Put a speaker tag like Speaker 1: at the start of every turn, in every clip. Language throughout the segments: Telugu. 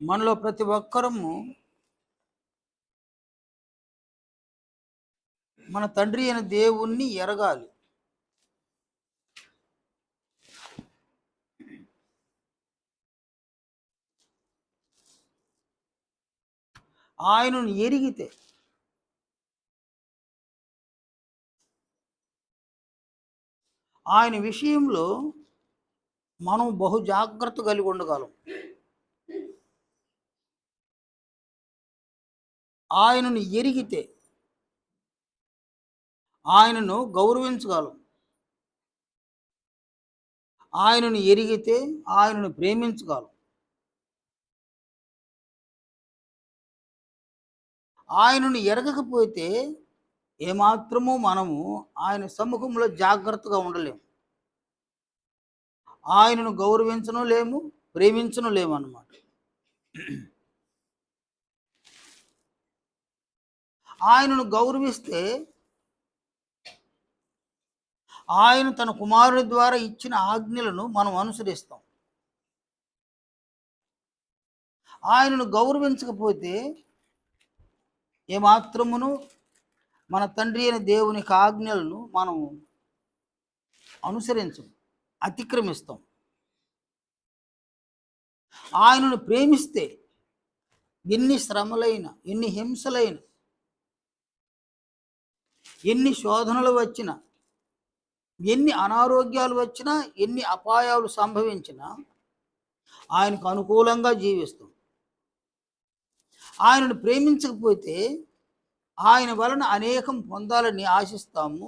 Speaker 1: మనలో ప్రతి ఒక్కరము మన తండ్రి అయిన దేవుణ్ణి ఎరగాలి. ఆయనను ఎరిగితే ఆయన విషయంలో మనం బహు జాగ్రత్త కలిగి ఉండగలం. ఆయనను ఎరిగితే ఆయనను గౌరవించగలం. ఆయనను ఎరిగితే ఆయనను ప్రేమించగలం. ఆయనను ఎరగకపోతే ఏమాత్రము మనము ఆయన సముఖంలో జాగ్రత్తగా ఉండలేము. ఆయనను గౌరవించను లేము, ప్రేమించను లేము అన్నమాట. ఆయనను గౌరవిస్తే ఆయన తన కుమారుని ద్వారా ఇచ్చిన ఆజ్ఞలను మనం అనుసరిస్తాం. ఆయనను గౌరవించకపోతే ఏమాత్రమును మన తండ్రి అయిన దేవుని ఆజ్ఞలను మనం అనుసరించం, అతిక్రమిస్తాం. ఆయనను ప్రేమిస్తే ఎన్ని శ్రమలైన, ఎన్ని హింసలైన, ఎన్ని శోధనలు వచ్చినా, ఎన్ని అనారోగ్యాలు వచ్చినా, ఎన్ని అపాయాలు సంభవించినా ఆయనకు అనుకూలంగా జీవిస్తాం. ఆయనను ప్రేమించకపోతే ఆయన వలన అనేకం పొందాలని ఆశిస్తాము.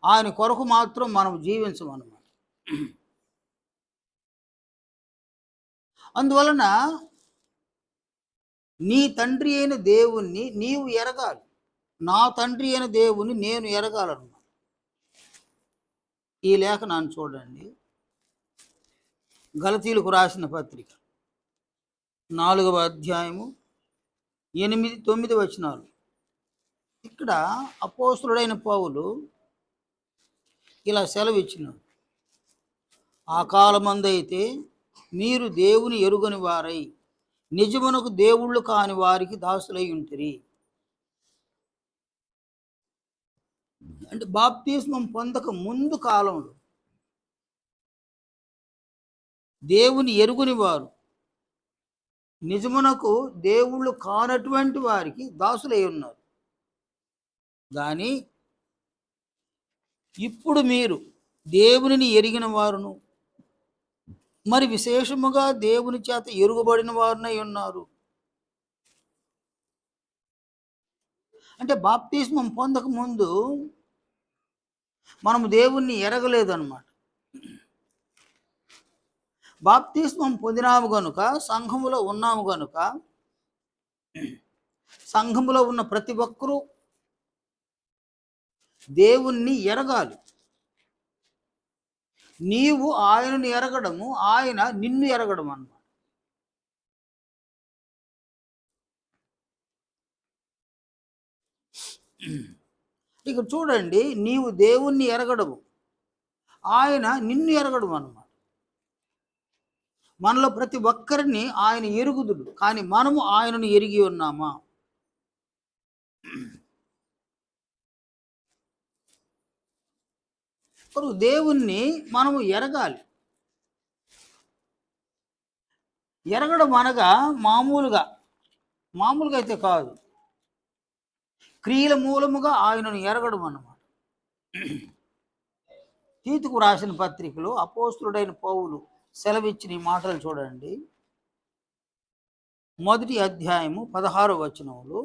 Speaker 1: ఆయన కొరకు మాత్రం మనం జీవించమన్నమాట. అందువలన నీ తండ్రి అయిన దేవుణ్ణి నీవు ఎరగాలి. నా తండ్రి అయిన దేవుని నేను ఎరగాలన్నమాట. ఈ లేఖనాన్ని చూడండి. గలతీలకు రాసిన పత్రిక 4వ అధ్యాయము 8-9 వచనాలు. ఇక్కడ అపోస్తులుడైన పౌలు ఇలా సెలవిచ్చినాడు. ఆ కాలమందైతే మీరు దేవుని ఎరుగని వారై నిజమునకు దేవుళ్ళు కాని వారికి దాసులై ఉంటిరి. అంటే బాప్తిస్మం పొందక ముందు కాలంలో దేవుని ఎరుగుని వారు, నిజమునకు దేవుళ్ళు కానటువంటి వారికి దాసులై ఉన్నారు. కానీ ఇప్పుడు మీరు దేవునిని ఎరిగిన వారును, మరి విశేషముగా దేవుని చేత ఎరుగబడిన వారునై ఉన్నారు. అంటే బాప్తిస్మం పొందక ముందు మనము దేవుణ్ణి ఎరగలేదు అన్నమాట. బాప్తిస్మం పొందినాము గనుక, సంఘములో ఉన్నాము గనుక, సంఘములో ఉన్న ప్రతి ఒక్కరూ దేవుణ్ణి ఎరగాలి. నీవు ఆయనను ఎరగడము, ఆయన నిన్ను ఎరగడం అన్నమాట. ఇక చూడండి, నీవు దేవుణ్ణి ఎరగడము, ఆయన నిన్ను ఎరగడం అన్నమాట. మనలో ప్రతి ఒక్కరిని ఆయన ఎరుగుదుడు, కానీ మనము ఆయనను ఎరిగి ఉన్నామా? దేవుణ్ణి మనము ఎరగాలి. ఎరగడం అనగా మామూలుగా అయితే కాదు, క్రియల మూలముగా ఆయనను ఎరగడం అన్నమాట. తీతుకు రాసిన పత్రికలో అపోస్తులుడైన పౌలు సెలవిచ్చిన ఈ మాటలు చూడండి. 1వ అధ్యాయము 16వ వచనంలో,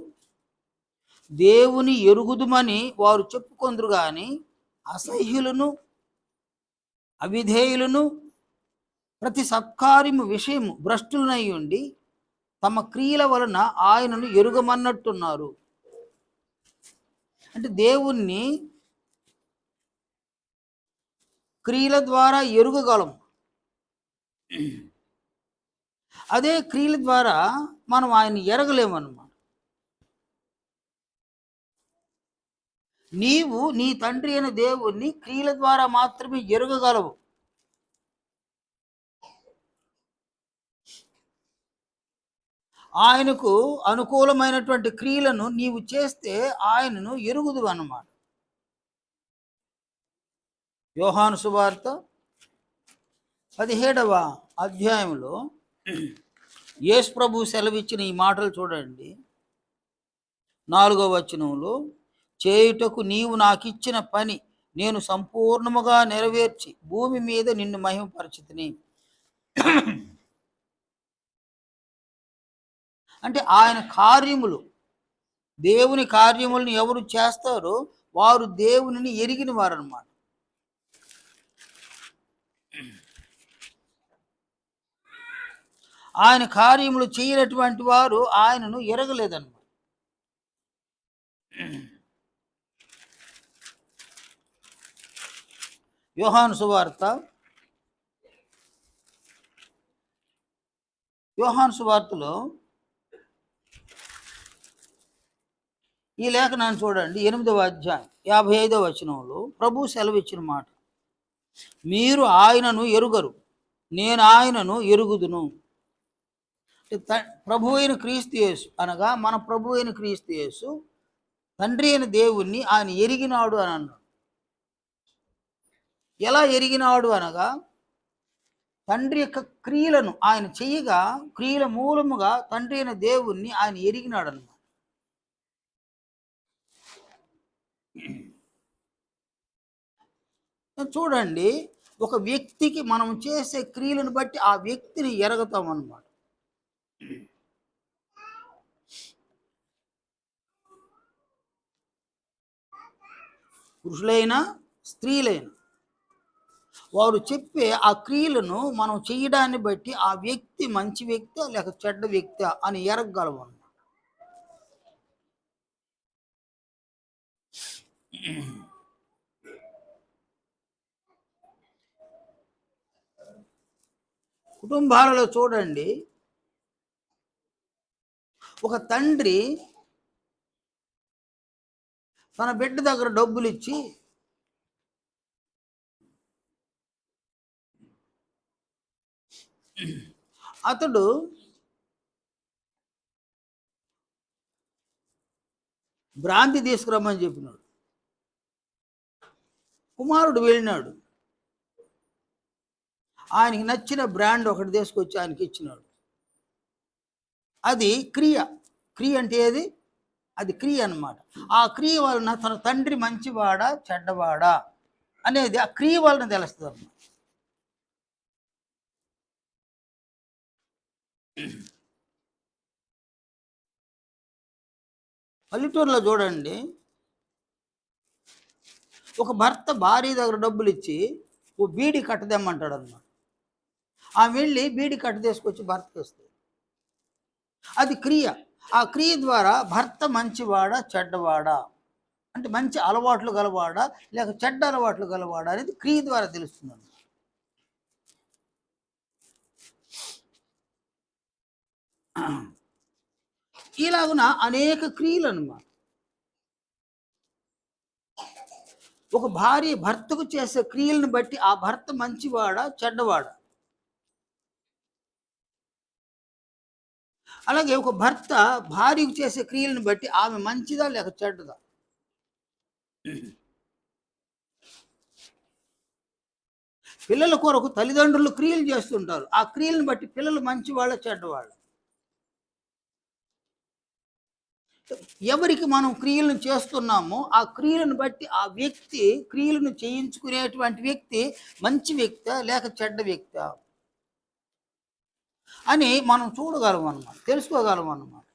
Speaker 1: దేవుని ఎరుగుదుమని వారు చెప్పుకొందురు గాని అసహ్యులను, అవిధేయులను, ప్రతి సత్కార్యము విషయము భ్రష్టులనై ఉండి తమ క్రియల వలన ఆయనను ఎరుగమన్నట్టున్నారు. అంటే దేవుణ్ణి క్రియల ద్వారా ఎరుగగలం. అదే క్రియల ద్వారా మనం ఆయన ఎరగలేమన్నమాట. నీవు నీ తండ్రి అయిన దేవుణ్ణి క్రియల ద్వారా మాత్రమే ఎరగగలవు. ఆయనకు అనుకూలమైనటువంటి క్రియలను నీవు చేస్తే ఆయనను ఎరుగుదు అన్నమాట. యోహాను సువార్త 17వ అధ్యాయంలో యేసు ప్రభు సెలవిచ్చిన ఈ మాటలు చూడండి. 4వ వచనంలో, చేయుటకు నీవు నాకిచ్చిన పని నేను సంపూర్ణముగా నెరవేర్చి భూమి మీద నిన్ను మహిమపరచితిని. అంటే ఆయన కార్యములు, దేవుని కార్యములను ఎవరు చేస్తారో వారు దేవునిని ఎరిగిన వారు అన్నమాట. ఆయన కార్యములు చేయనటువంటి వారు ఆయనను ఎరగలేదన్నమాట. యోహాను సువార్తలో ఈ లేఖనాన్ని చూడండి. 8వ అధ్యాయం 55వ వచనంలో ప్రభు సెలవిచ్చిన మాట, మీరు ఆయనను ఎరుగరు, నేను ఆయనను ఎరుగుదును. ప్రభు అయిన క్రీస్తు యేసు అనగా మన ప్రభు అయిన క్రీస్తు యేసు తండ్రి అయిన దేవుణ్ణి ఆయన ఎరిగినాడు అని అన్నాడు. ఎలా ఎరిగినాడు అనగా తండ్రి యొక్క క్రియలను ఆయన చెయ్యగా క్రియల మూలముగా తండ్రి అయిన దేవుణ్ణి ఆయన ఎరిగినాడు అన్నమాట. చూడండి, ఒక వ్యక్తికి మనం చేసే క్రియలను బట్టి ఆ వ్యక్తిని ఎరగతాం అన్నమాట. పురుషులైనా స్త్రీలైనా వారు చెప్పే ఆ క్రియలను మనం చేయడాన్ని బట్టి ఆ వ్యక్తి మంచి వ్యక్తి లేక చెడ్డ వ్యక్తి అని ఎరగగలం అన్నమాట. కుటుంబాలలో చూడండి, ఒక తండ్రి తన బిడ్డ దగ్గర డబ్బులు ఇచ్చి అతడు భ్రాంతి తీసుకురమ్మని చెప్పినాడు. కుమారుడు వెళ్ళినాడు, ఆయనకి నచ్చిన బ్రాండ్ ఒకటి తీసుకొచ్చి ఆయనకి ఇచ్చినాడు. అది క్రియ. క్రియ అంటే ఏది? అది క్రియ అన్నమాట. ఆ క్రియ వలన తన తండ్రి మంచివాడా చెడ్డవాడా అనేది ఆ క్రియ వలన తెలుస్తుంది అన్నమాట. పల్లెటూరులో చూడండి, ఒక భర్త భార్య దగ్గర డబ్బులు ఇచ్చి ఓ బీడి కట్టదేమ్మంటాడు అన్నమాట. ఆమె వెళ్ళి బీడి కట్ట తీసుకొచ్చి భర్తకి వస్తుంది. అది క్రియ. ఆ క్రియ ద్వారా భర్త మంచివాడా చెడ్డవాడా, అంటే మంచి అలవాట్లు గలవాడా లేక చెడ్డ అలవాట్లు గలవాడా అనేది క్రియ ద్వారా తెలుస్తుంది. ఇలాగున అనేక క్రియలు అన్నమాట. ఒక భార్య భర్తకు చేసే క్రియలను బట్టి ఆ భర్త మంచివాడా చెడ్డవాడా. అలాగే ఒక భర్త భార్యకు చేసే క్రియలను బట్టి ఆమె మంచిదా లేక చెడ్డదా. పిల్లల కొరకు తల్లిదండ్రులు క్రియలు చేస్తుంటారు. ఆ క్రియలను బట్టి పిల్లలు మంచివాళ్ళ చెడ్డవాళ్ళ. ఎవరికి మనం క్రియలను చేస్తున్నామో ఆ క్రియలను బట్టి ఆ వ్యక్తి, క్రియలను చేయించుకునేటువంటి వ్యక్తి మంచి వ్యక్తి లేక చెడ్డ వ్యక్తి అని మనం చూడగలం అన్నమాట, తెలుసుకోగలం అన్నమాట.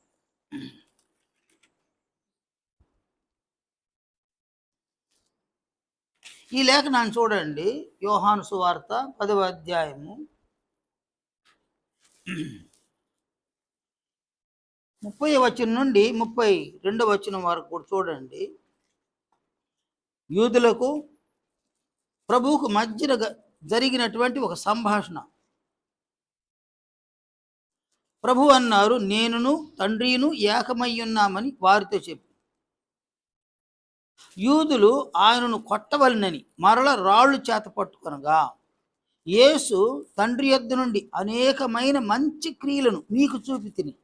Speaker 1: ఈ లేఖనాన్ని చూడండి. యోహాను సువార్త 10వ అధ్యాయము 30వ వచనం నుండి 32వ వచనం వరకు కూడా చూడండి. యూదులకు ప్రభువుకు మధ్యన జరిగినటువంటి ఒక సంభాషణ. ప్రభు అన్నారు, నేనును తండ్రిను ఏకమయ్యున్నామని వారితో చెప్పి యూదులు ఆయనను కొట్టవలనని మరల రాళ్ళు చేత పట్టుకొనగా యేసు తండ్రి యొద్ద నుండి అనేకమైన మంచి క్రియలను మీకు చూపితిని,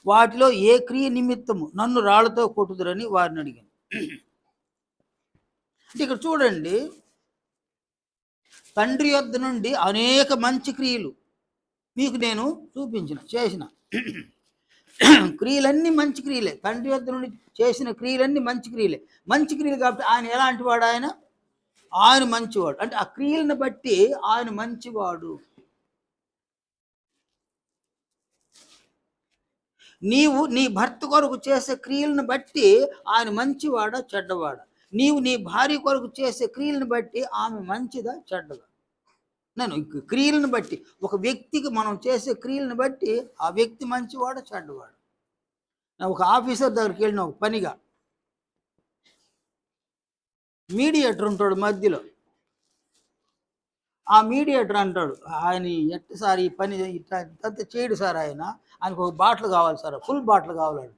Speaker 1: వాటిలో ఏ క్రియ నిమిత్తము నన్ను రాళ్లతో కొట్టుదురని వారిని అడిగాను. అంటే ఇక్కడ చూడండి, తండ్రి యొద్ద నుండి అనేక మంచి క్రియలు మీకు నేను చేసిన క్రియలన్నీ మంచి క్రియలే. తండ్రి యొద్ద నుండి చేసిన క్రియలన్నీ మంచి క్రియలే. మంచి క్రియలు కాబట్టి ఆయన ఎలాంటి వాడు? ఆయన మంచివాడు. అంటే ఆ క్రియలను బట్టి ఆయన మంచివాడు. నీవు నీ భర్త కొరకు చేసే క్రియలను బట్టి ఆయన మంచివాడా చెడ్డవాడా? నీవు నీ భార్య కొరకు చేసే క్రియలను బట్టి ఆమె మంచిదా చెడ్డదా? నేను క్రియలను బట్టి, ఒక వ్యక్తికి మనం చేసే క్రియలను బట్టి ఆ వ్యక్తి మంచివాడా చెడ్డవాడు? ఒక ఆఫీసర్ దగ్గరికి వెళ్ళిన ఒక పనిగా, మీడియేటర్ ఉంటాడు మధ్యలో. ఆ మీడియేటర్ అంటాడు, ఆయన ఎట్ట సార్ ఈ పని ఇంత చేయడు సార్, ఆయనకు ఒక బాటిల్ కావాలి సార్, ఫుల్ బాటిల్ కావాలంట.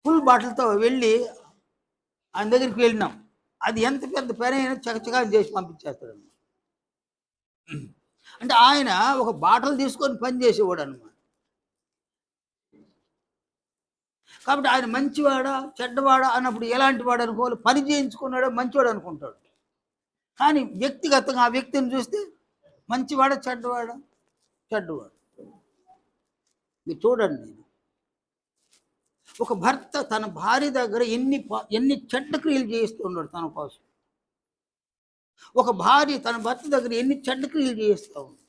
Speaker 1: ఫుల్ బాటిల్తో వెళ్ళి ఆయన దగ్గరికి వెళ్ళినాం. అది ఎంత పెద్ద పని అయినా చకచకా చేసి పంపించేస్తాడు. అంటే ఆయన ఒక బాటలు తీసుకొని పని చేసేవాడు అనమాట. కాబట్టి ఆయన మంచివాడా చెడ్డవాడా అన్నప్పుడు ఎలాంటి వాడు అనుకోవాలి? పని చేయించుకున్నాడో మంచివాడు అనుకుంటాడు. కానీ వ్యక్తిగతంగా ఆ వ్యక్తిని చూస్తే మంచివాడా చెడ్డవాడా? చెడ్డవాడు. మీరు చూడండి, ఒక భర్త తన భార్య దగ్గర ఎన్ని చెడ్డ క్రియలు చేయిస్తున్నాడు తన కోసం. ఒక భార్య తన భర్త దగ్గర ఎన్ని చెడ్డ క్రియలు చేయిస్తూ ఉంది.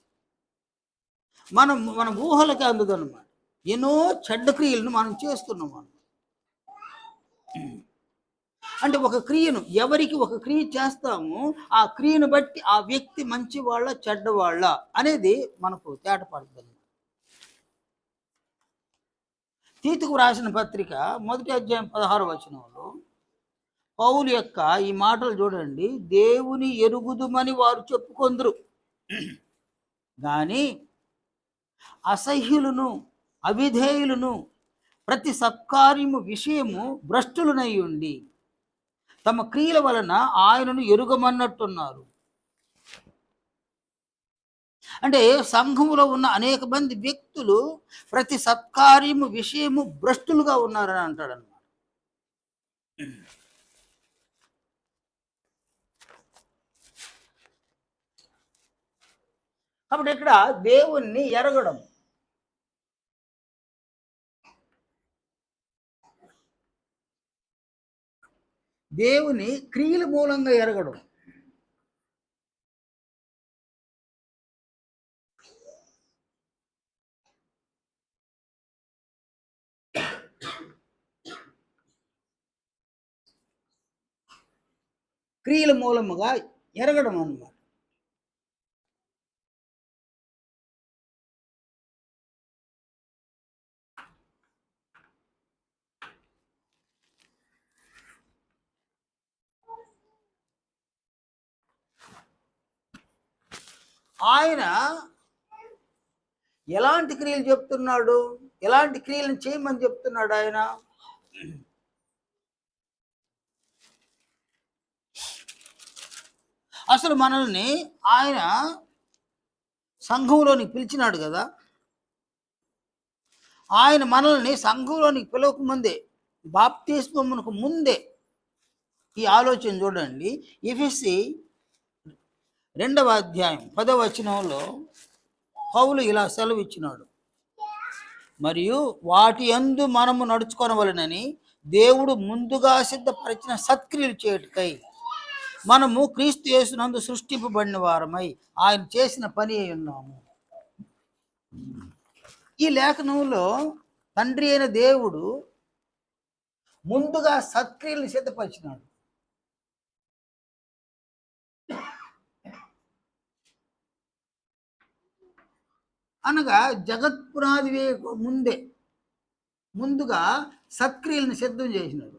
Speaker 1: మన ఊహలకి అందదన్నమాట. ఎన్నో చెడ్డ క్రియలను మనం చేస్తున్నాం. అంటే ఒక క్రియను, ఎవరికి ఒక క్రియ చేస్తామో ఆ క్రియను బట్టి ఆ వ్యక్తి మంచివాళ్ళ చెడ్డవాళ్ళ అనేది మనకు తేటపడుతుంది. తీతుకు రాసిన పత్రిక 1వ అధ్యాయం 16వ వచనంలో పౌలు యొక్క ఈ మాటలు చూడండి. దేవుని ఎరుగుదుమని వారు చెప్పుకొందురు కానీ అసహ్యులను అవిధేయులను ప్రతి సత్కార్యము విషయము భ్రష్టులనై ఉండి తమ క్రియల వలన ఆయనను ఎరుగమన్నట్టున్నారు. అంటే సంఘములో ఉన్న అనేక మంది వ్యక్తులు ప్రతి సత్కార్యము విషయము భ్రష్టులుగా ఉన్నారని అంటాడన్నమాట. కాబట్టి ఇక్కడ దేవుణ్ణి ఎరగడం, దేవుని క్రియల మూలంగా ఎరగడం. క్రియల మూలముగా ఎరగడం అన్నమాట. ఆయన ఎలాంటి క్రియలు చెప్తున్నాడు? ఎలాంటి క్రియలను చేయమని చెప్తున్నాడు ఆయన? అసలు మనల్ని ఆయన సంఘంలోనికి పిలిచినాడు కదా. ఆయన మనల్ని సంఘంలోనికి పిలవక ముందే, బాప్తిస్మమునకు ముందే ఈ ఆలోచన చూడండి. ఎఫెసీ 2వ అధ్యాయం 10వ వచనంలో పౌలు ఇలా సెలవు ఇచ్చినాడు. మరియు వాటి యందు మనము నడుచుకొనవలెనని దేవుడు ముందుగా సిద్ధపరిచిన సత్క్రియలు చేయుటకై మనము క్రీస్తు యేసునందు సృష్టింపబడిన వారమై ఆయన చేసిన పని అయి ఉన్నాము. ఈ లేఖనంలో తండ్రి అయిన దేవుడు ముందుగా సత్క్రియలను సిద్ధపరిచినాడు. అనగా జగత్పునాది ముందుగా సత్క్రియలను సిద్ధం చేసినాడు.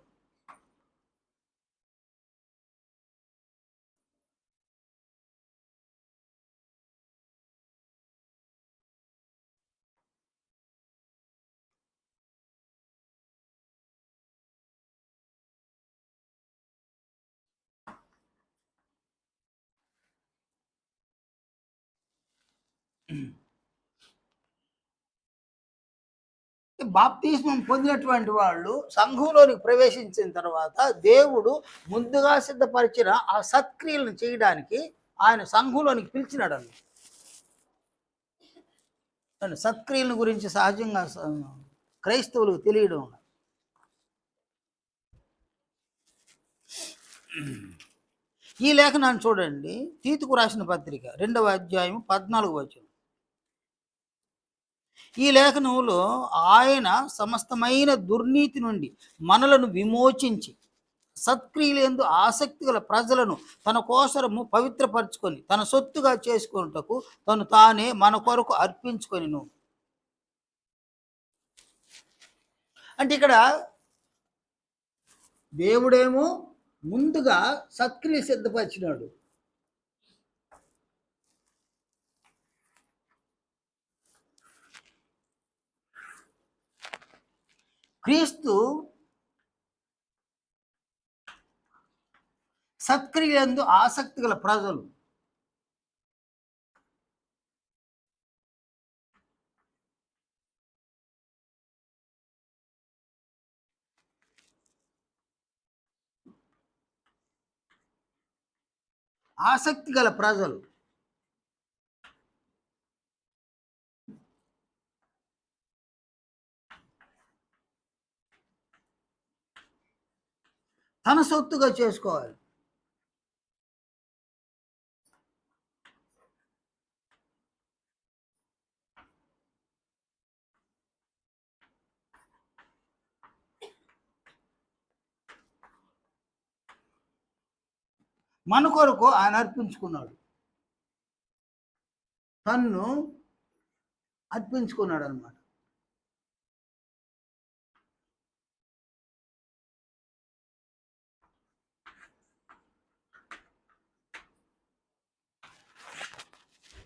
Speaker 1: బాప్తిస్మం పొందినటువంటి వాళ్ళు సంఘంలోనికి ప్రవేశించిన తర్వాత దేవుడు ముందుగా సిద్ధపరిచిన ఆ సత్క్రియలను చేయడానికి ఆయన సంఘంలోనికి పిలిచినాడు. సత్క్రియల గురించి సహజంగా క్రైస్తవులకు తెలియడం. ఈ లేఖనాన్ని చూడండి, తీతుకు రాసిన పత్రిక 2వ అధ్యాయం 14వ వచనం. ఈ లేఖనంలో ఆయన సమస్తమైన దుర్నీతి నుండి మనలను విమోచించి సత్క్రియలందు ఆసక్తి గల ప్రజలను తన కోసరము పవిత్రపరచుకొని తన సొత్తుగా చేసుకున్నటకు తను తానే మన కొరకు అర్పించుకొనిను. అంటే ఇక్కడ దేవుడేమో ముందుగా సత్క్రియ సిద్ధపరిచినాడు. క్రీస్తు సత్క్రియలందు ఆసక్తి గల ప్రజలు. ఆసక్తి గల ప్రజలు తన సొత్తుగా చేసుకోవాలి. మన కొరకు ఆయన అర్పించుకున్నాడు, తన్ను అర్పించుకున్నాడు అన్నమాట.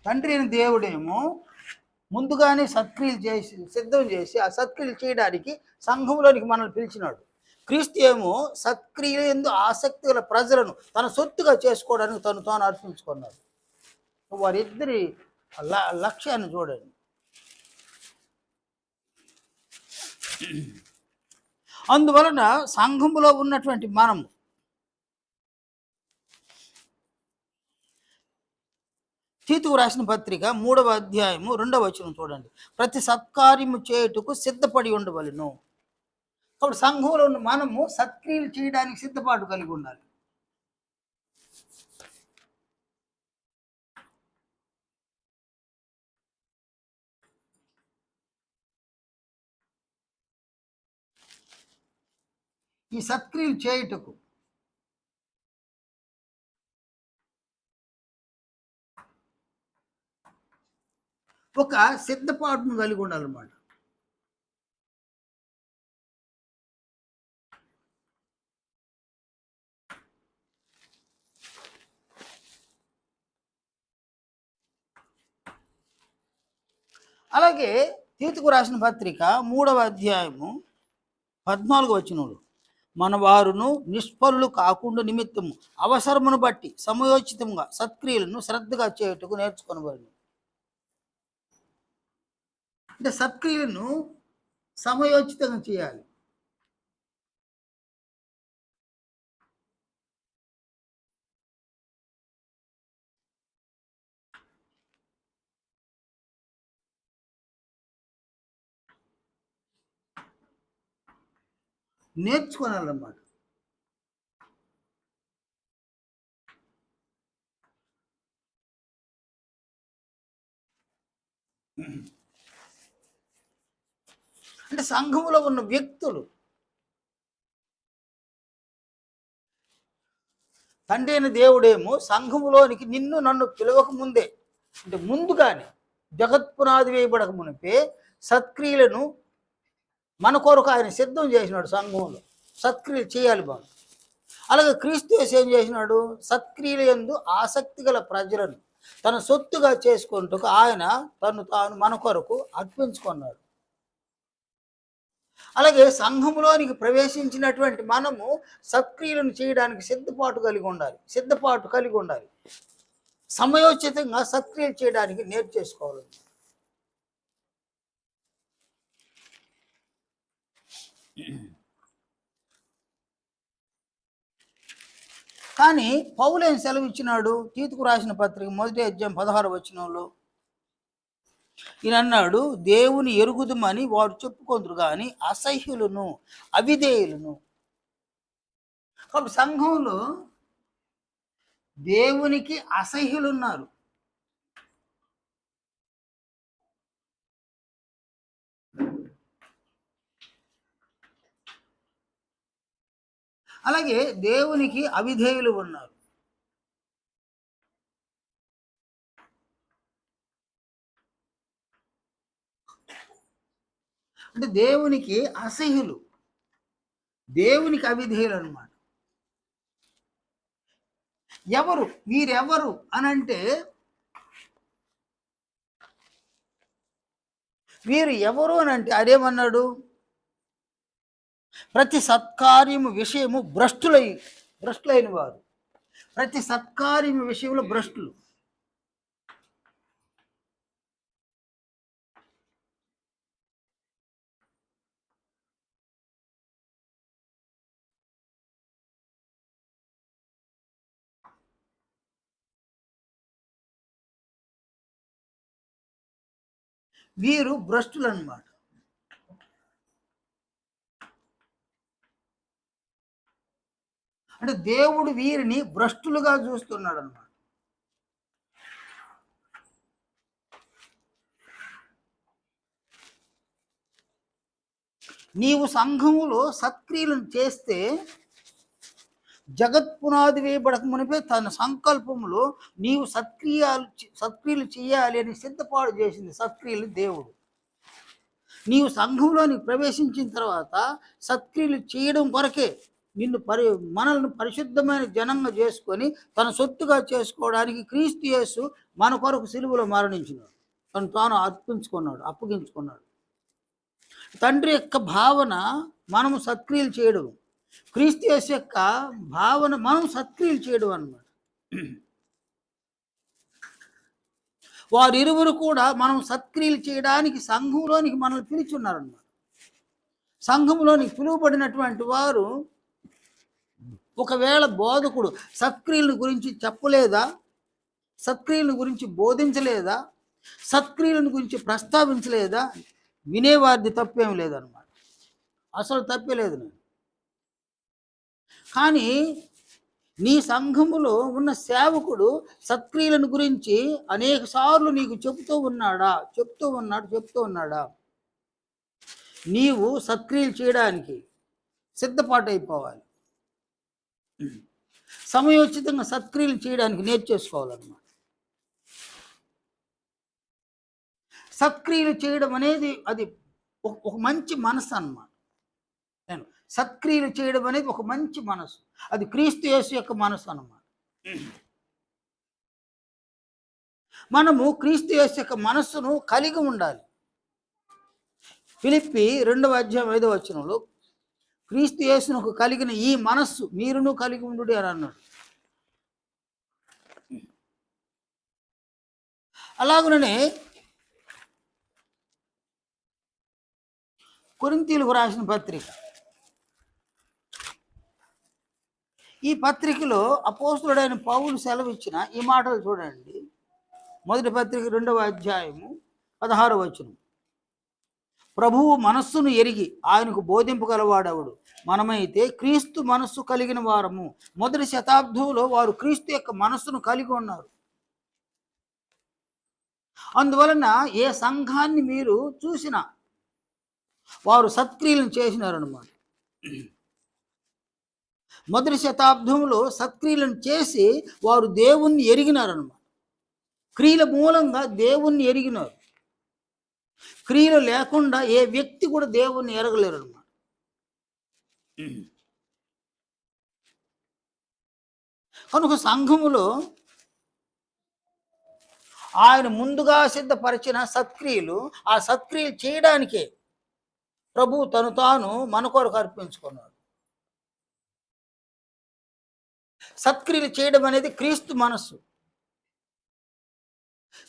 Speaker 1: తండ్రి అయిన దేవుడేమో ముందుగానే సత్క్రియలు చేసి సిద్ధం చేసి ఆ సత్క్రియలు చేయడానికి సంఘంలోనికి మనల్ని పిలిచినాడు. క్రీస్తు ఏమో సత్క్రియలు ఎందు ఆసక్తి గల ప్రజలను తన సొత్తుగా చేసుకోవడానికి తాను అర్పించుకున్నాడు. వారిద్దరి లక్ష్యాన్ని చూడండి. అందువలన సంఘములో ఉన్నటువంటి మనము తీతుకు రాసిన పత్రిక 3వ అధ్యాయము 2వ వచనం చూడండి. ప్రతి సత్కార్యము చేయుటకు సిద్ధపడి ఉండవలెను. కాబట్టి సంఘంలో ఉన్న మనము సత్క్రియలు చేయడానికి సిద్ధపాటు కలిగి ఉండాలి. ఈ సత్క్రియలు చేయుటకు ఒక సిద్ధపాటును కలిగి ఉండాలన్నమాట. అలాగే తీతుకు రాసిన పత్రిక 3వ అధ్యాయము 14వ వచనంలో మన వారును నిష్ఫలులు కాకుండా నిమిత్తము అవసరమును బట్టి సమయోచితంగా సత్క్రియలను శ్రద్ధగా చేయుటకు నేర్చుకొనబడింది. అంటే సత్క్రియలను సమయోచితంగా చేయాలి. నేర్చుకోవాలన్నమాట. అంటే సంఘములో ఉన్న వ్యక్తులు తండ్రి అయిన దేవుడేమో సంఘములోనికి నిన్ను నన్ను పిలవక ముందే, అంటే ముందుగానే జగత్పునాది వేయబడక మునిపే సత్క్రియలను మన కొరకు ఆయన సిద్ధం చేసినాడు. సంఘంలో సత్క్రియలు చేయాలి బాగు. అలాగే క్రీస్తు ఏం చేసినాడు? సత్క్రియల యందు ఆసక్తి గల ప్రజలను తన సొత్తుగా చేసుకుంటూ ఆయన తాను మన కొరకు అర్పించుకున్నాడు. అలాగే సంఘములోనికి ప్రవేశించినటువంటి మనము సత్క్రియలను చేయడానికి సిద్ధపాటు కలిగి ఉండాలి. సమయోచితంగా సత్క్రియలు చేయడానికి నేర్చేసుకోవాలి. కానీ పౌలేం సెలవు ఇచ్చినాడు? తీతుకు రాసిన పత్రిక 1 అధ్యాయం 16 వచనంలో ఈయన అన్నాడు, దేవుని ఎరుగుదుమని వారు చెప్పుకొందురు కానీ అసహ్యులను, అవిధేయులను. కాబట్టి సంఘంలో దేవునికి అసహ్యులు ఉన్నారు. అలాగే దేవునికి అవిధేయులు ఉన్నారు. అంటే దేవునికి అసహ్యులు, దేవునికి అవిధేయులు అన్నమాట. ఎవరు వీరెవరు అని అంటే, వీరు ఎవరు అని అంటే అదేమన్నాడు? ప్రతి సత్కార్యము విషయము భ్రష్టులైన వారు. ప్రతి సత్కార్యము విషయంలో భ్రష్టులు. వీరు భ్రష్టులు అన్నమాట. అంటే దేవుడు వీరిని భ్రష్టులుగా చూస్తున్నాడు అన్నమాట. నీవు సంఘములో సత్క్రియలను చేస్తే జగత్పునాది వేయబడక మునిపే తన సంకల్పంలో నీవు సత్క్రియలు చేయాలి అని సిద్ధపాటు చేసింది సత్క్రియలు దేవుడు. నీవు సంఘంలోనికి ప్రవేశించిన తర్వాత సత్క్రియలు చేయడం కొరకే మనల్ని పరిశుద్ధమైన జనంగా చేసుకొని తన సొత్తుగా చేసుకోవడానికి క్రీస్తు యేసు మన కొరకు సిలువలో మరణించినాడు. తాను అప్పగించుకున్నాడు. తండ్రి యొక్క భావన మనము సత్క్రియలు చేయడం, క్రీస్తు యేసు యొక్క భావన మనం సత్క్రియలు చేయడం అన్నమాట. వారిరువురు కూడా మనం సత్క్రియలు చేయడానికి సంఘంలోనికి మనల్ని పిలుచున్నారన్నమాట. సంఘంలోనికి పిలువబడినటువంటి వారు ఒకవేళ బోధకుడు సత్క్రియల గురించి చెప్పలేదా, సత్క్రియల గురించి బోధించలేదా, సత్క్రియలను గురించి ప్రస్తావించలేదా, వినేవారిది తప్పేం లేదన్నమాట. అసలు తప్పే లేదు. నేను కానీ నీ సంఘములో ఉన్న సేవకుడు సత్క్రియలను గురించి అనేక సార్లు నీకు చెప్తూ ఉన్నాడా? నీవు సత్క్రియలు చేయడానికి సిద్ధపాటైపోవాలి. సమయోచితంగా సత్క్రియలు చేయడానికి నేర్చేసుకోవాలన్నమాట. సత్క్రియలు చేయడం అనేది అది ఒక మంచి మనసు అన్నమాట. సత్క్రియలు చేయడం అనేది ఒక మంచి మనసు. అది క్రీస్తు యేసు యొక్క మనసు అన్నమాట. మనము క్రీస్తు యేసు యొక్క మనస్సును కలిగి ఉండాలి. ఫిలిప్పి 2 అధ్యాయం 5 వచనంలో క్రీస్తు యేసునకు కలిగిన ఈ మనస్సు మీరును కలిగి ఉండు అని అన్నాడు. అలాగనే కొరింథీయులకు రాసిన పత్రిక, ఈ పత్రికలో అపోస్తలుడైన పౌలు సెలవిచ్చిన ఈ మాటలు చూడండి. 1 పత్రిక 2 అధ్యాయము 16 వచనం. ప్రభువు మనస్సును ఎరిగి ఆయనకు బోధింపగలవాడవుడు. మనమైతే క్రీస్తు మనస్సు కలిగిన వారము. 1వ శతాబ్దంలో వారు క్రీస్తు యొక్క మనస్సును కలిగి ఉన్నారు. అందువలన ఏ సంఘాన్ని మీరు చూసినా వారు సత్క్రియలను చేసినారన్నమాట. 1వ శతాబ్దంలో సత్క్రియలను చేసి వారు దేవుణ్ణి ఎరిగినారన్నమాట. క్రియల మూలంగా దేవుణ్ణి ఎరిగినారు. క్రియలు లేకుండా ఏ వ్యక్తి కూడా దేవుణ్ణి ఎరగలేరు అన్నమాట. కనుక సంఘములో ఆయన ముందుగా సిద్ధపరిచిన సత్క్రియలు, ఆ సత్క్రియలు చేయడానికే ప్రభు తాను మన కొరకు అర్పించుకున్నాడు. సత్క్రియలు చేయడం అనేది క్రీస్తు మనస్సు.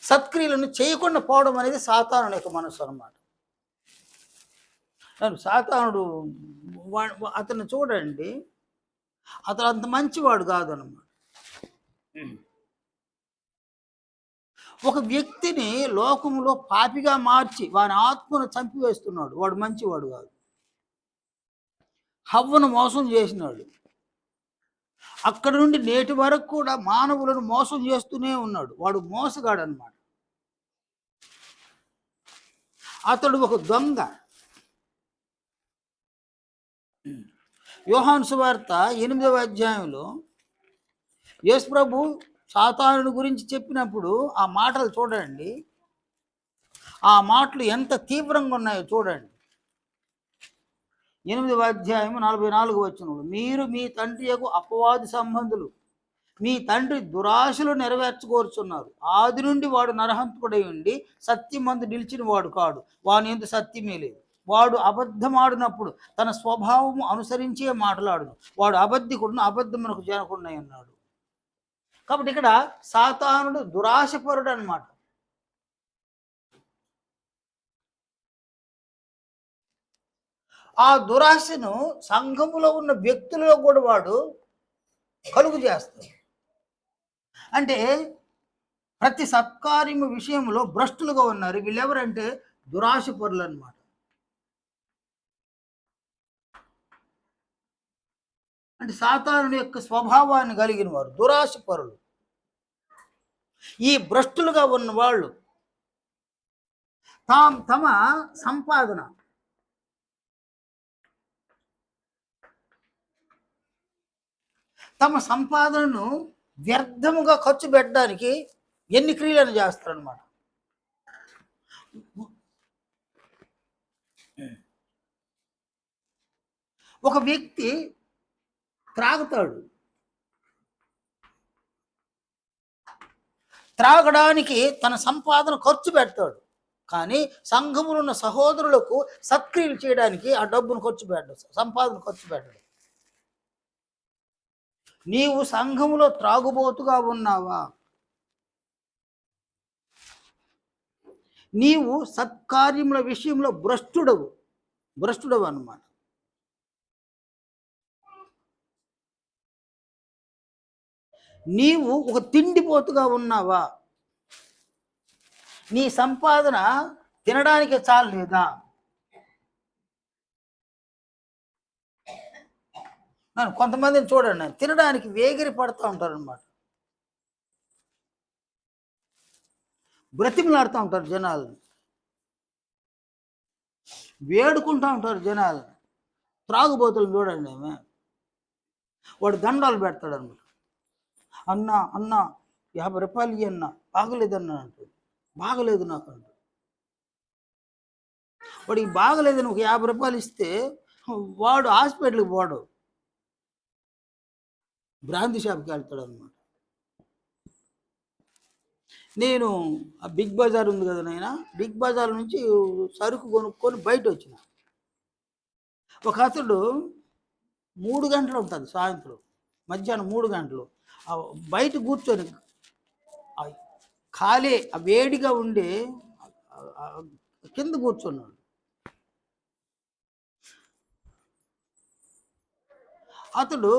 Speaker 1: సత్క్రియలను చేయకుండా పోవడం అనేది సాతాను యొక్క మనస్సు అన్నమాట. సాతానుడు అతను చూడండి, అతను అంత మంచివాడు కాదన్నమాట. ఒక వ్యక్తిని లోకంలో పాపిగా మార్చి వాని ఆత్మను చంపివేస్తున్నాడు. వాడు మంచివాడు కాదు. హవ్వను మోసం చేసినాడు. అక్కడ నుండి నేటి వరకు కూడా మానవులను మోసం చేస్తూనే ఉన్నాడు. వాడు మోసగాడు అన్నమాట. అతడు ఒక దొంగ. యోహాను సువార్త 8వ అధ్యాయంలో యేసు ప్రభు సాతానుడి గురించి చెప్పినప్పుడు ఆ మాటలు చూడండి. ఆ మాటలు ఎంత తీవ్రంగా ఉన్నాయో చూడండి. 8వ అధ్యాయం 44వ వచనంలో, మీరు మీ తండ్రి యొక్క అపవాది సంబంధులు, మీ తండ్రి దురాశలు నెరవేర్చుకోరుచున్నారు. ఆది నుండి వాడు నరహంతకుడై ఉండి సత్యమందు నిలిచిన వాడు కాడు, వాని యందు సత్యమే లేదు. వాడు అబద్ధమాడినప్పుడు తన స్వభావము అనుసరించే మాట్లాడును. వాడు అబద్ధికుడును, అబద్ధమునకు జనకుండా ఉన్నాడు. కాబట్టి ఇక్కడ సాతానుడు దురాశపరుడు అన్నమాట. ఆ దురాశను సంఘములో ఉన్న వ్యక్తులలో కూడా వాడు కలుగు చేస్తాడు. అంటే ప్రతి సత్కార్యము విషయంలో భ్రష్టులుగా ఉన్నారు. వీళ్ళెవరంటే దురాశపరులు అన్నమాట. అంటే సాతానుని యొక్క స్వభావాన్ని కలిగిన వారు దురాశపరులు. ఈ భ్రష్టులుగా ఉన్న వాళ్ళు తమ సంపాదన, తమ సంపాదనను వ్యర్థముగా ఖర్చు పెట్టడానికి ఎన్ని క్రియలను చేస్తారనమాట. ఒక వ్యక్తి త్రాగుతాడు. త్రాగడానికి తన సంపాదన ఖర్చు పెడతాడు. కానీ సంఘములో ఉన్న సహోదరులకు సత్క్రియలు చేయడానికి ఆ డబ్బును ఖర్చు పెట్టడు, సంపాదన ఖర్చు పెట్టడు. నీవు సంఘములో త్రాగుబోతుగా ఉన్నావా? నీవు సత్కార్యముల విషయంలో భ్రష్టుడవు అన్నమాట. నీవు ఒక తిండిపోతుగా ఉన్నావా? నీ సంపాదన తినడానికి చాలేదా? కొంతమందిని చూడండి, తినడానికి వేగిరి పడుతూ ఉంటారు అనమాట. బ్రతిమలాడుతూ ఉంటారు జనాలు, వేడుకుంటూ ఉంటారు జనాలు. త్రాగుబోతులు చూడండి, ఆమె వాడు దండాలు పెడతాడు అనమాట. అన్న 50 రూపాయలు ఇయ్యన్న, బాగలేదన్నా అంటాడు. బాగలేదు నాకు అంటాడు. వాడికి బాగలేదని ఒక 50 రూపాయలు ఇస్తే వాడు హాస్పిటల్కి పోడు, బ్రాంతి షాప్కి వెళ్తాడు అనమాట. నేను ఆ బిగ్ బజార్ ఉంది కదా నాయన, బిగ్ బజార్ నుంచి సరుకు కొనుక్కొని బయట వచ్చిన. ఒక అతడు 3 గంటలు ఉంటుంది సాయంత్రం, మధ్యాహ్నం 3 గంటలు బయట కూర్చొని ఖాళీ ఆ వేడిగా ఉండే కింద కూర్చున్నాడు. అతడు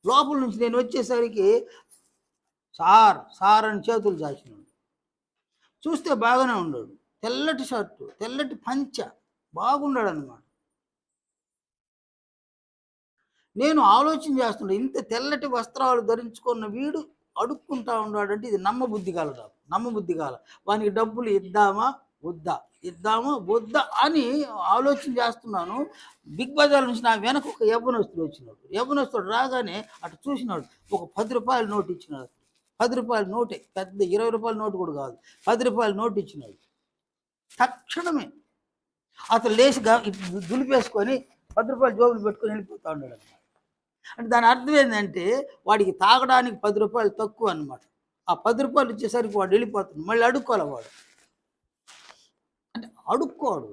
Speaker 1: లోపల నుంచి నేను వచ్చేసరికి సార్ అని చేతులు చాచినాడు. చూస్తే బాగానే ఉన్నాడు, తెల్లటి షర్టు, తెల్లటి పంచ, బాగున్నాడు అన్నమాట. నేను ఆలోచన చేస్తుండే, ఇంత తెల్లటి వస్త్రాలు ధరించుకున్న వీడు అడుక్కుంటా ఉన్నాడంటే ఇది నమ్మబుద్ధి కాల. వానికి డబ్బులు ఇద్దామా వద్దా అని ఆలోచన చేస్తున్నాను. బిగ్ బజార్ నుంచి నా వెనక ఒక యవ్వనస్తుడు రాగానే అటు చూసినాడు. ఒక 10 రూపాయల నోటు ఇచ్చినాడు. 10 రూపాయల నోటే, పెద్ద 20 రూపాయల నోటు కూడా కాదు, 10 రూపాయల నోటు ఇచ్చినాడు. తక్షణమే అతను లేచి దులిపేసుకొని 10 రూపాయలు జోబులు పెట్టుకొని వెళ్ళిపోతా ఉన్నాడు. అంటే దాని అర్థం ఏంటంటే వాడికి తాగడానికి 10 రూపాయలు తక్కువ అన్నమాట. ఆ 10 రూపాయలు ఇచ్చేసరికి వాడు వెళ్ళిపోతుంది. మళ్ళీ అడుక్కోవాలి వాడు, అంటే అడుక్కోడు.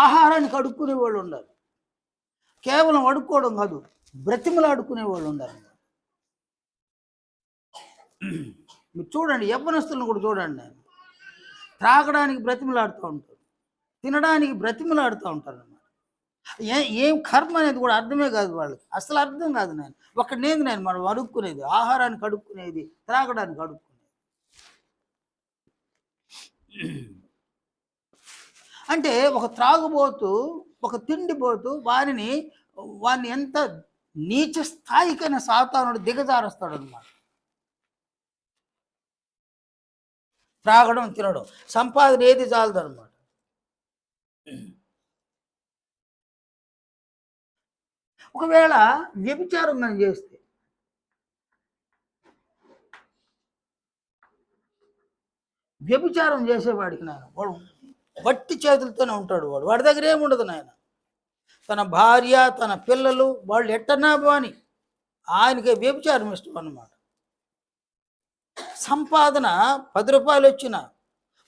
Speaker 1: ఆహారానికి అడుక్కునే వాళ్ళు ఉండాలి, కేవలం అడుక్కోవడం కాదు, బ్రతిమలు అడుక్కునే వాళ్ళు ఉండాలి. మీరు చూడండి, యవ్వనస్తులను కూడా చూడండి, నేను త్రాగడానికి బ్రతిమలాడుతూ ఉంటారు, తినడానికి బ్రతిమలాడుతూ ఉంటారు అన్నమాట. ఏం కర్మ అనేది కూడా అర్థమే కాదు వాళ్ళకి, అసలు అర్థం కాదు. నేను ఒకనేది నేను మనం అడుక్కునేది, ఆహారానికి అడుక్కునేది, త్రాగడానికి అడుక్కునేది. అంటే ఒక త్రాగుబోతు, ఒక తిండిపోతు వారిని ఎంత నీచ స్థాయికైనా సాతానుడు దిగజారుస్తాడు అన్నమాట. త్రాగడం, తినడం, సంపాదన ఏది చాలదు అనమాట. ఒకవేళ వ్యభిచారం మనం చేస్తే, వ్యభిచారం చేసేవాడికి నాయన వాడు వట్టి చేతులతోనే ఉంటాడు. వాడి దగ్గర ఏముండదు నాయన. తన భార్య, తన పిల్లలు వాళ్ళు ఎట్టనా బాని ఆయనకి వ్యభిచారం ఇష్టం అన్నమాట. సంపాదన 10 రూపాయలు వచ్చినా,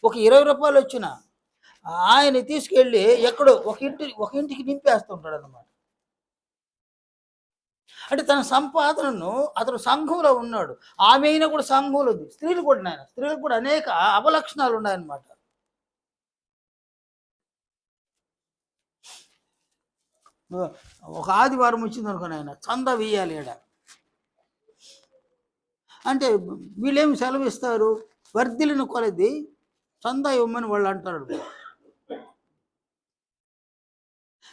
Speaker 1: ఒక 20 రూపాయలు వచ్చినా ఆయన తీసుకెళ్ళి ఎక్కడో ఒక ఇంటికి నింపేస్తుంటాడు అన్నమాట. అంటే తన సంపాదనను, అతను సంఘంలో ఉన్నాడు, ఆమె అయినా కూడా సంఘంలో ఉంది. స్త్రీలు కూడా నాయన, స్త్రీలకు కూడా అనేక అవలక్షణాలు ఉన్నాయన్నమాట. ఒక ఆదివారం వచ్చింది అనుకో నాయన, చందా వేయాలి ఈడ అంటే వీళ్ళేమి సెలవిస్తారు, వర్ధిలిన కొలది చందా ఇవ్వమని వాళ్ళు అంటారు.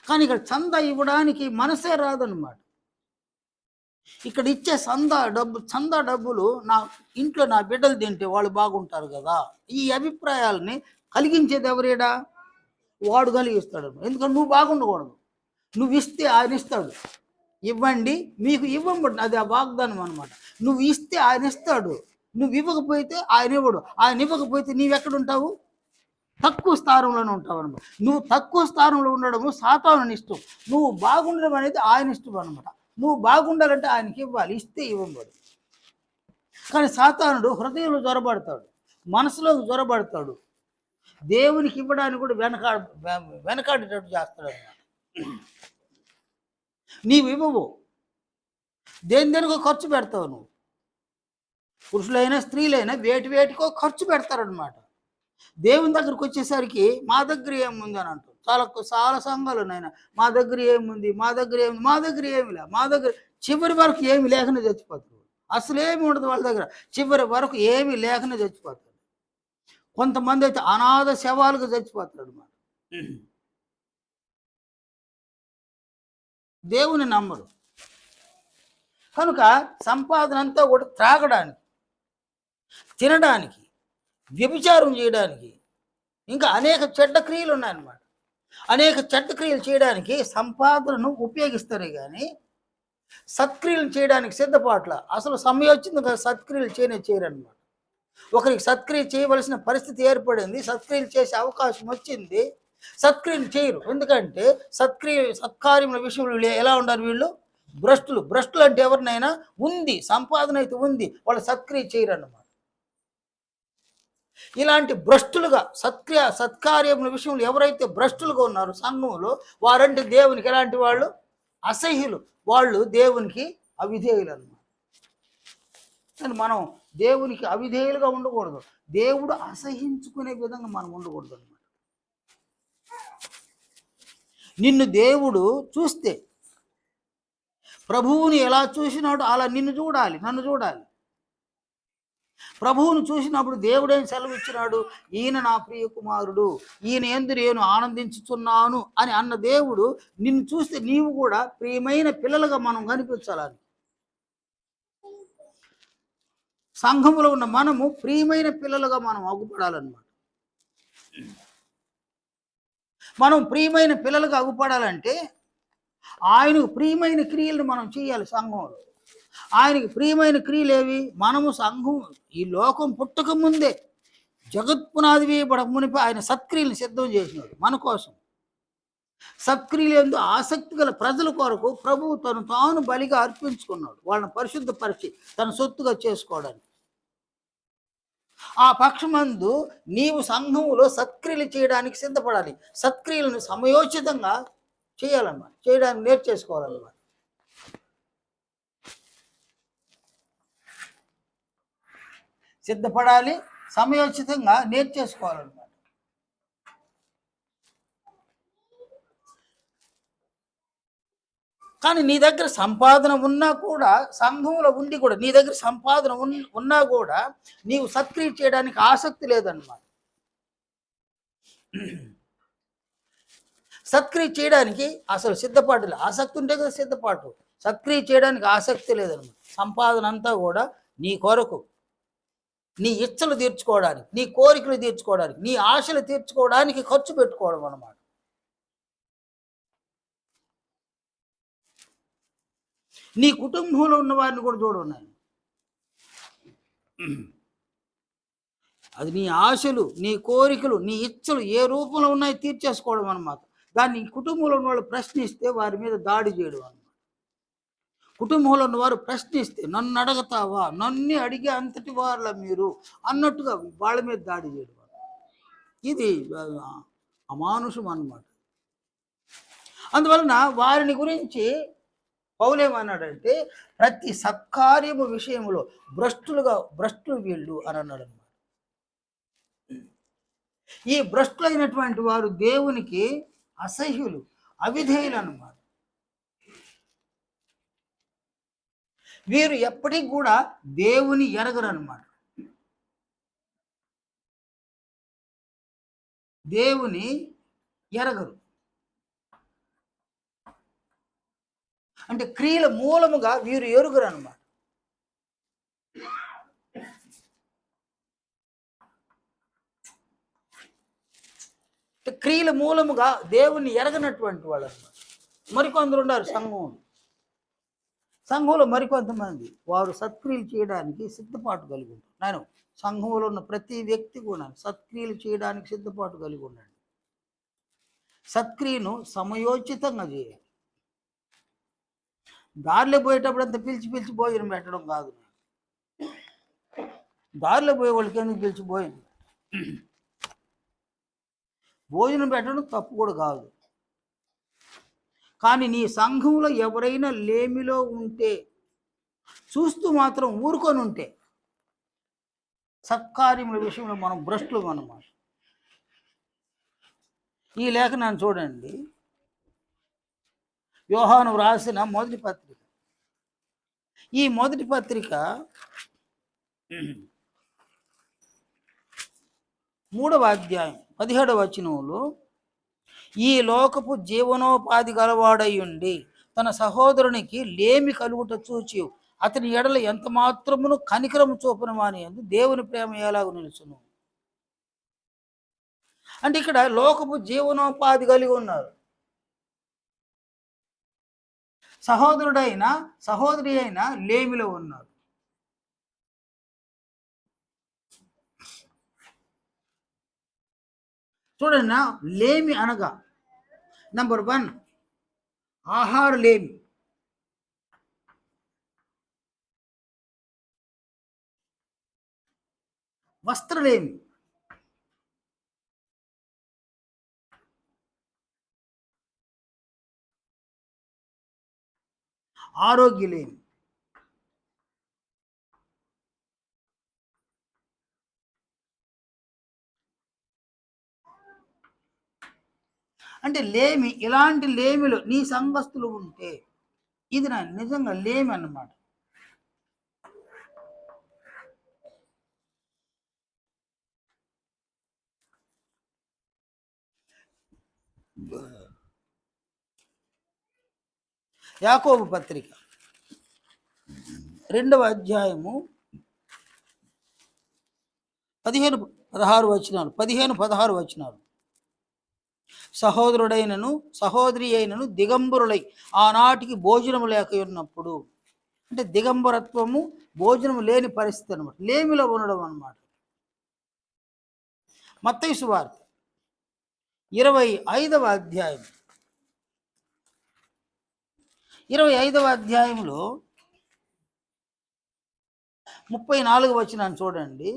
Speaker 1: కానీ ఇక్కడ చందా ఇవ్వడానికి మనసే రాదనమాట. ఇక్కడ ఇచ్చే చందా డబ్బులు నా ఇంట్లో నా బిడ్డలు తింటే వాళ్ళు బాగుంటారు కదా, ఈ అభిప్రాయాలని కలిగించేది ఎవరేడా? వాడు కలిగిస్తాడు. ఎందుకంటే నువ్వు బాగుండకూడదు. నువ్వు ఇస్తే ఆయన ఇస్తాడు. ఇవ్వండి మీకు ఇవ్వబడి, అది ఆ వాగ్దానం అనమాట. నువ్వు ఇస్తే ఆయన ఇస్తాడు, నువ్వు ఇవ్వకపోతే ఆయన ఇవ్వడు. ఆయన ఇవ్వకపోతే నీవెక్కడుంటావు? తక్కువ స్థానంలోనే ఉంటావు అనమాట. నువ్వు తక్కువ స్థానంలో ఉండడము సాతాను ఇష్టం, నువ్వు బాగుండడం అనేది ఆయన ఇష్టం అనమాట. నువ్వు బాగుండాలంటే ఆయనకి ఇవ్వాలి, ఇస్తే ఇవ్వబడు. కానీ సాతానుడు హృదయంలో జ్వరబడతాడు, మనసులో జ్వరబడతాడు, దేవునికి ఇవ్వడానికి కూడా వెనకాడేటట్టు చేస్తాడు అన్నమాట. నీవు ఇవ్వవు, దేనికో ఖర్చు పెడతావు. నువ్వు పురుషులైనా స్త్రీలైనా వేటికో ఖర్చు పెడతారనమాట. దేవుని దగ్గరికి వచ్చేసరికి మా దగ్గర ఏముంది అని అంటారు. చాలా సంఘాలు ఉన్నాయన, మా దగ్గర ఏముంది, మా దగ్గర ఏమి లే, మా దగ్గర చివరి వరకు ఏమి లేకనే చచ్చిపోతారు. అసలు ఏమి ఉండదు వాళ్ళ దగ్గర, చివరి వరకు ఏమి లేకనే చచ్చిపోతారు. కొంతమంది అయితే అనాథ శవాలుగా చచ్చిపోతారు అన్నమాట. దేవుని నమ్మరు. కనుక సంపాదన అంతా కూడా త్రాగడానికి, తినడానికి, వ్యభిచారం చేయడానికి, ఇంకా అనేక చెడ్డ క్రియలు ఉన్నాయన్నమాట. అనేక చెడ్డ క్రియలు చేయడానికి సంపాదనను ఉపయోగిస్తారు, కానీ సత్క్రియలు చేయడానికి సిద్ధపాట్ల. అసలు సమయం వచ్చింది కదా, సత్క్రియలు చేయరన్నమాట. ఒకరికి సత్క్రియ చేయవలసిన పరిస్థితి ఏర్పడింది, సత్క్రియలు చేసే అవకాశం వచ్చింది, సత్క్రియలు చేయరు. ఎందుకంటే సత్కార్యముల విషయంలో ఎలా ఉండాలి వీళ్ళు? భ్రష్టులు అంటే ఎవరినైనా ఉంది, సంపాదన అయితే ఉంది, వాళ్ళు సత్క్రియ చేయరు అన్నమాట. ఇలాంటి భ్రష్టులుగా సత్కార్యముల విషయంలో ఎవరైతే భ్రష్టులుగా ఉన్నారో సంఘంలో, వారంటే దేవునికి ఎలాంటి వాళ్ళు? అసహ్యులు. వాళ్ళు దేవునికి అవిధేయులు అన్నమాట. కానీ మనం దేవునికి అవిధేయులుగా ఉండకూడదు, దేవుడు అసహించుకునే విధంగా మనం ఉండకూడదు అన్నమాట. నిన్ను దేవుడు చూస్తే, ప్రభువుని ఎలా చూసినాడు అలా నిన్ను చూడాలి, నన్ను చూడాలి. ప్రభువును చూసినప్పుడు దేవుడేం సెలవిచ్చినాడు? ఈయన నా ప్రియ కుమారుడు, ఈయన యందు నేను ఆనందించుచున్నాను అని అన్న దేవుడు నిన్ను చూస్తే నీవు కూడా ప్రియమైన పిల్లలుగా మనం కనిపించాలని. సంఘములో ఉన్న మనము ప్రియమైన పిల్లలుగా మనం అగుపడాలన్నమాట. మనం ప్రియమైన పిల్లలుగా అగుపడాలంటే ఆయనకు ప్రియమైన క్రియలను మనం చేయాలి. సంఘంలో ఆయనకి ప్రియమైన క్రియలు ఏవి? మనము సంఘం ఈ లోకం పుట్టక ముందే, జగత్పునాది వేయబడక మునిపి ఆయన సత్క్రియలను సిద్ధం చేసినాడు మన కోసం. సత్క్రియలు ఎందు ఆసక్తి గల ప్రజల కొరకు ప్రభువు తను తాను బలిగా అర్పించుకున్నాడు, వాళ్ళని పరిశుద్ధపరిచి తన సొత్తుగా చేసుకోవడానికి. ఆ పక్షమందు నీవు సంఘములో సత్క్రియలు చేయడానికి సిద్ధపడాలి, సత్క్రియలను సమయోచితంగా చేయాలన్నమాట, చేయడానికి నేర్చేసుకోవాలన్నమాట. సిద్ధపడాలి, సమయోచితంగా నేర్చేసుకోవాలన్నమాట. కానీ నీ దగ్గర సంపాదన ఉన్నా కూడా, సంఘంలో ఉండి కూడా నీ దగ్గర సంపాదన ఉన్నా కూడా నీవు సత్క్రియ చేయడానికి ఆసక్తి లేదన్నమాట. సత్క్రియ చేయడానికి అసలు సిద్ధపాటు లేదు. ఆసక్తి ఉంటే కదా సిద్ధపాటు. సత్క్రియ చేయడానికి ఆసక్తి లేదన్నమాట. సంపాదన అంతా కూడా నీ కొరకు, నీ ఇచ్చలు తీర్చుకోవడానికి, నీ కోరికలు తీర్చుకోవడానికి, నీ ఆశలు తీర్చుకోవడానికి ఖర్చు పెట్టుకోవడం అన్నమాట. నీ కుటుంబంలో ఉన్న వారిని కూడా చూడున్నాయి. అది నీ ఆశలు, నీ కోరికలు, నీ ఇచ్చలు ఏ రూపంలో ఉన్నాయో తీర్చేసుకోవడం అన్నమాట. దాన్ని కుటుంబంలో ఉన్న వాళ్ళు ప్రశ్నిస్తే వారి మీద దాడి చేయడం అన్నమాట. కుటుంబంలో ఉన్నవారు ప్రశ్నిస్తే, నన్ను అడగతావా, నన్ను అడిగే అంతటి వాళ్ళ మీరు అన్నట్టుగా వాళ్ళ మీద దాడి చేయడం. ఇది అమానుషం అన్నమాట. అందువలన వారిని గురించి పౌలేమన్నాడంటే, ప్రతి సత్కార్యము విషయంలో భ్రష్టులు వీళ్ళు అని అన్నాడు అనమాట. ఈ భ్రష్టులైనటువంటి వారు దేవునికి అసహ్యులు, అవిధేయులు అన్నమాట. వీరు ఎప్పటికి కూడా దేవుని ఎరగరు అన్నమాట. దేవుని ఎరగరు అంటే క్రియల మూలముగా వీరు ఎరుగరు అన్నమాట. క్రియల మూలముగా దేవుని ఎరగనటువంటి వాళ్ళు అన్నమాట. మరికొందరు ఉన్నారు సంఘంలో మరికొంతమంది వారు సత్క్రియలు చేయడానికి సిద్ధపాటు కలిగి ఉంటారు. నేను సంఘంలో ఉన్న ప్రతి వ్యక్తి కూడా సత్క్రియలు చేయడానికి సిద్ధపాటు కలిగి ఉండండి. సత్క్రియను సమయోచితంగా చేయాలి. దారిలో పోయేటప్పుడు అంతా పిలిచి భోజనం పెట్టడం కాదు. దారిలో పోయే వాళ్ళకి ఎందుకు పిలిచి భోజనం పెట్టడం తప్పు కూడా కాదు. కానీ నీ సంఘంలో ఎవరైనా లేమిలో ఉంటే చూస్తూ మాత్రం ఊరుకొని ఉంటే సత్కార్యముల విషయంలో మనం భ్రష్టులు అన్నమాట. ఈ లేఖనాన్ని చూడండి, యోహాను వ్రాసిన మొదటి పత్రిక. ఈ మొదటి పత్రిక 3వ అధ్యాయం 17వ వచనంలో, ఈ లోకపు జీవనోపాధి గలవాడై ఉండి తన సహోదరునికి లేమి కలుగుట చూచి అతని ఎడల ఎంత మాత్రమును కనికరము చూపను వాని యందు దేవుని ప్రేమ ఎలాగ నిలుచును. అంటే ఇక్కడ లోకపు జీవనోపాధి కలిగి ఉన్నారు. సహోదరుడైనా సహోదరి అయినా లేమిలో ఉన్నారు. చూడండి, లేమి అనగా నంబర్ 1 ఆహార లేమి, వస్త్రలేమి, ఆరోగ్యలేమి. అంటే లేమి, ఇలాంటి లేమిలో నీ సంఘస్థులు ఉంటే ఇది నా నిజంగా లేమి అన్నమాట. యాకోబు పత్రిక 2వ అధ్యాయము 15-16 వచనాలు, 15-16 వచనాలు. సహోదరుడైనను సహోదరి అయినను దిగంబరులై ఆనాటికి భోజనము లేక ఉన్నప్పుడు, అంటే దిగంబరత్వము, భోజనము లేని పరిస్థితి అనమాట, లేమిలో ఉండడం అన్నమాట. మత్తయి సువార్త 25వ అధ్యాయం 25వ అధ్యాయంలో 34వ వచనాన్ని చూడండి.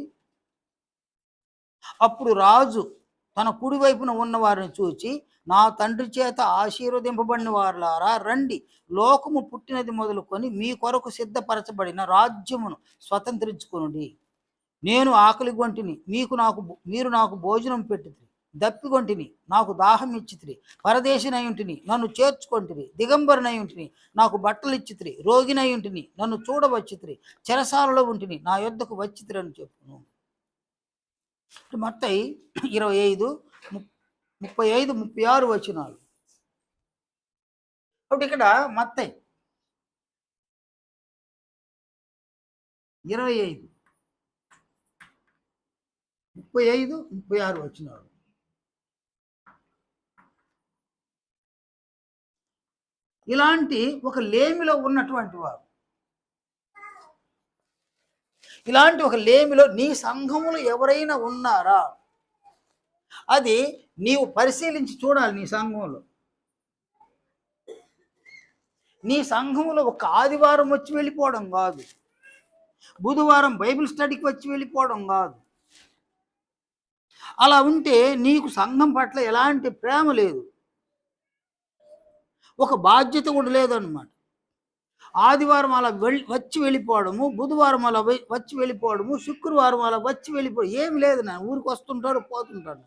Speaker 1: అప్పుడు రాజు తన కుడివైపున ఉన్న వారిని చూచి, నా తండ్రి చేత ఆశీర్వదింపబడిన వారులారా రండి, లోకము పుట్టినది మొదలుకొని మీ కొరకు సిద్ధపరచబడిన రాజ్యమును స్వతంత్రించుకొనుడి. నేను ఆకలి గొంటిని, మీరు నాకు భోజనం పెట్టితిరి, దప్పిగొంటిని, నాకు దాహం ఇచ్చితిరి, పరదేశినై ఉంటిని, నన్ను చేర్చుకొంటిరి, దిగంబరినై ఉంటిని, నాకు బట్టలు ఇచ్చితిరి, రోగినై ఉంటిని, నన్ను చూడవచ్చితిరి, చెరసాలలో ఉంటిని, నా యొద్దకు వచ్చితిరి అని చెప్పును. మత్తయి 25, 35, 36 వచనాలు. కాబట్టి ఇక్కడ మత్తయి 25, 35, 36 వచనాలు. ఇలాంటి ఒక లేమిలో ఉన్నటువంటి వారు, ఇలాంటి ఒక లేమిలో నీ సంఘములో ఎవరైనా ఉన్నారా? అది నీవు పరిశీలించి చూడాలి. నీ సంఘములో ఒక ఆదివారం వచ్చి వెళ్ళిపోవడం కాదు, బుధవారం బైబిల్ స్టడీకి వచ్చి వెళ్ళిపోవడం కాదు. అలా ఉంటే నీకు సంఘం పట్ల ఎలాంటి ప్రేమ లేదు, ఒక బాధ్యత కూడా లేదన్నమాట. ఆదివారం అలా వచ్చి వెళ్ళిపోవడము, బుధవారం అలా వచ్చి వెళ్ళిపోవడము, శుక్రవారం అలా వచ్చి వెళ్ళిపోవడం ఏమి లేదు. నా ఊరికి వస్తుంటాడు, పోతుంటాడు.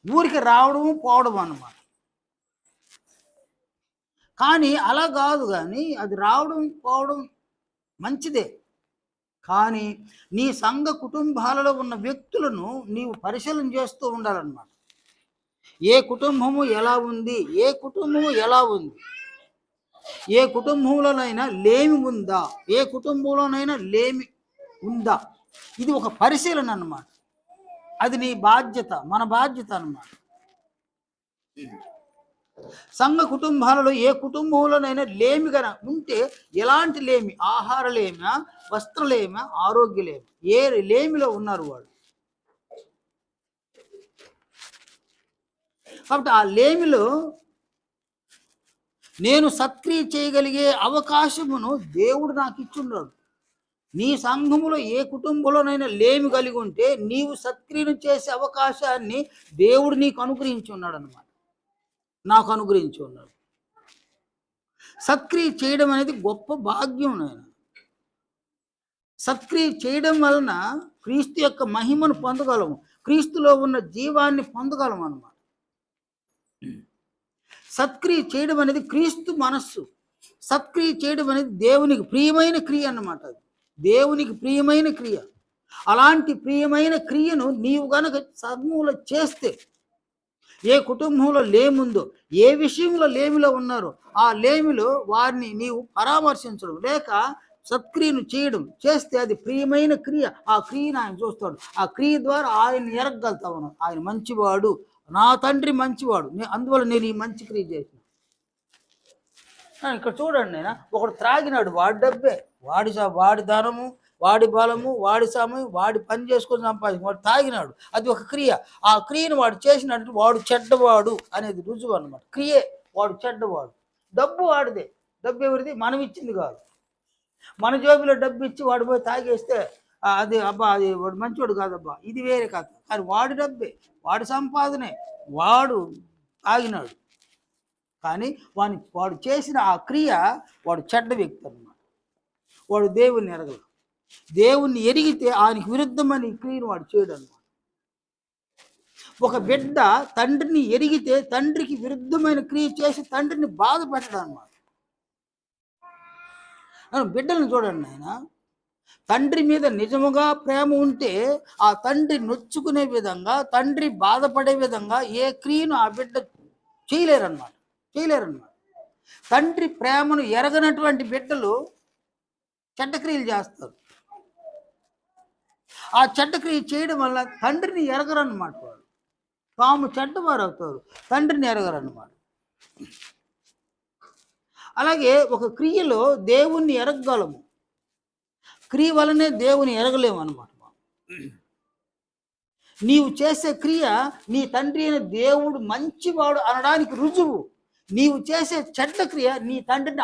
Speaker 1: ఊరికి రావడము పోవడం అన్నమాట. కానీ అలా కాదు, కానీ అది రావడం పోవడం మంచిదే. కానీ నీ సంఘ కుటుంబాలలో ఉన్న వ్యక్తులను నీవు పరిశీలన చేస్తూ ఉండాలన్నమాట. ఏ కుటుంబము ఎలా ఉంది, ఏ కుటుంబము ఎలా ఉంది, ఏ కుటుంబంలోనైనా లేమి ఉందా, ఏ కుటుంబంలోనైనా లేమి ఉందా, ఇది ఒక పరిశీలన అన్నమాట. అది నీ బాధ్యత, మన బాధ్యత అన్నమాట. సంఘ కుటుంబాలలో ఏ కుటుంబంలోనైనా లేమి గన ఉంటే, ఎలాంటి లేమి, ఆహార లేమ, వస్త్రలేమ, ఆరోగ్యలేమ, ఏ లేమిలో ఉన్నారు వాళ్ళు. కాబట్టి ఆ లేమిలో నేను సత్క్రియ చేయగలిగే అవకాశమును దేవుడు నాకు ఇచ్చున్నాడు. నీ సంఘములో ఏ కుటుంబంలోనైనా లేమి కలిగి ఉంటే నీవు సత్క్రియను చేసే అవకాశాన్ని దేవుడు నీకు అనుగ్రహించి ఉన్నాడు అన్నమాట, నాకు అనుగ్రహించి ఉన్నాడు. సత్క్రియ చేయడం అనేది గొప్ప భాగ్యం. నేను సత్క్రియ చేయడం వలన క్రీస్తు యొక్క మహిమను పొందగలము, క్రీస్తులో ఉన్న జీవాన్ని పొందగలము అన్నమాట. సత్క్రియ చేయడం అనేది క్రీస్తు మనస్సు. సత్క్రియ చేయడం అనేది దేవునికి ప్రియమైన క్రియ అన్నమాట. అది దేవునికి ప్రియమైన క్రియ. అలాంటి ప్రియమైన క్రియను నీవు గనక సమూహంలో చేస్తే, ఏ కుటుంబంలో లేముందో, ఏ విషయంలో లేమిలో ఉన్నారో ఆ లేమిలో వారిని నీవు పరామర్శించడం లేక సత్క్రియను చేయడం చేస్తే అది ప్రియమైన క్రియ. ఆ క్రియను ఆయన చూస్తాడు. ఆ క్రియ ద్వారా ఆయన ఎరగలుగుతావు. ఆయన మంచివాడు, నా తండ్రి మంచివాడు, అందువల్ల నేను ఈ మంచి క్రియ చేసిన. ఇక్కడ చూడండి, నేను ఒకడు త్రాగినాడు, వాడి డబ్బే, వాడి ధనము, వాడి బలము, వాడి సమయం, వాడి పని చేసుకొని సంపాదించి వాడు తాగినాడు. అది ఒక క్రియ. ఆ క్రియను వాడు చేసినట్టు వాడు చెడ్డవాడు అనేది రుజువు అన్నమాట. క్రియే వాడు చెడ్డవాడు. డబ్బు వాడిదే. డబ్బు ఎవరిది? మనం ఇచ్చింది కాదు. మన జోబిలో డబ్బు ఇచ్చి వాడు పోయి తాగేస్తే అది అబ్బా, అది వాడు మంచివాడు కాదబ్బా, ఇది వేరే కాదు. కానీ వాడి డబ్బే, వాడి సంపాదనే, వాడు తాగినాడు. కానీ వాడు చేసిన ఆ క్రియ వాడు చెడ్డ వ్యక్తి అన్నమాట. వాడు దేవుణ్ణి ఎరగదు. దేవుణ్ణి ఎరిగితే ఆయనకు విరుద్ధమైన క్రియను వాడు చేయడు అన్నమాట. ఒక బిడ్డ తండ్రిని ఎరిగితే తండ్రికి విరుద్ధమైన క్రియ చేసి తండ్రిని బాధ పెట్టడం అన్నమాట. బిడ్డలను చూడండి, ఆయన తండ్రి మీద నిజముగా ప్రేమ ఉంటే ఆ తండ్రి నొచ్చుకునే విధంగా, తండ్రి బాధపడే విధంగా ఏ క్రియను ఆ బిడ్డ చేయలేరన్నమాట. తండ్రి ప్రేమను ఎరగనటువంటి బిడ్డలు చెడ్డ క్రియలు చేస్తారు. ఆ చెడ్డ క్రియ చేయడం వల్ల తండ్రిని ఎరగరన్నమాట. వాడు తాము చెడ్డవారు అవుతారు, తండ్రిని ఎరగరన్నమాట. అలాగే ఒక క్రియలో దేవుణ్ణి ఎరగగలము, క్రియ వలనే దేవుని ఎరగలేము అన్నమాట. నీవు చేసే క్రియ నీ తండ్రి అయిన దేవుడు మంచివాడు అనడానికి రుజువు. నీవు చేసే చెడ్డ క్రియ నీ తండ్రిని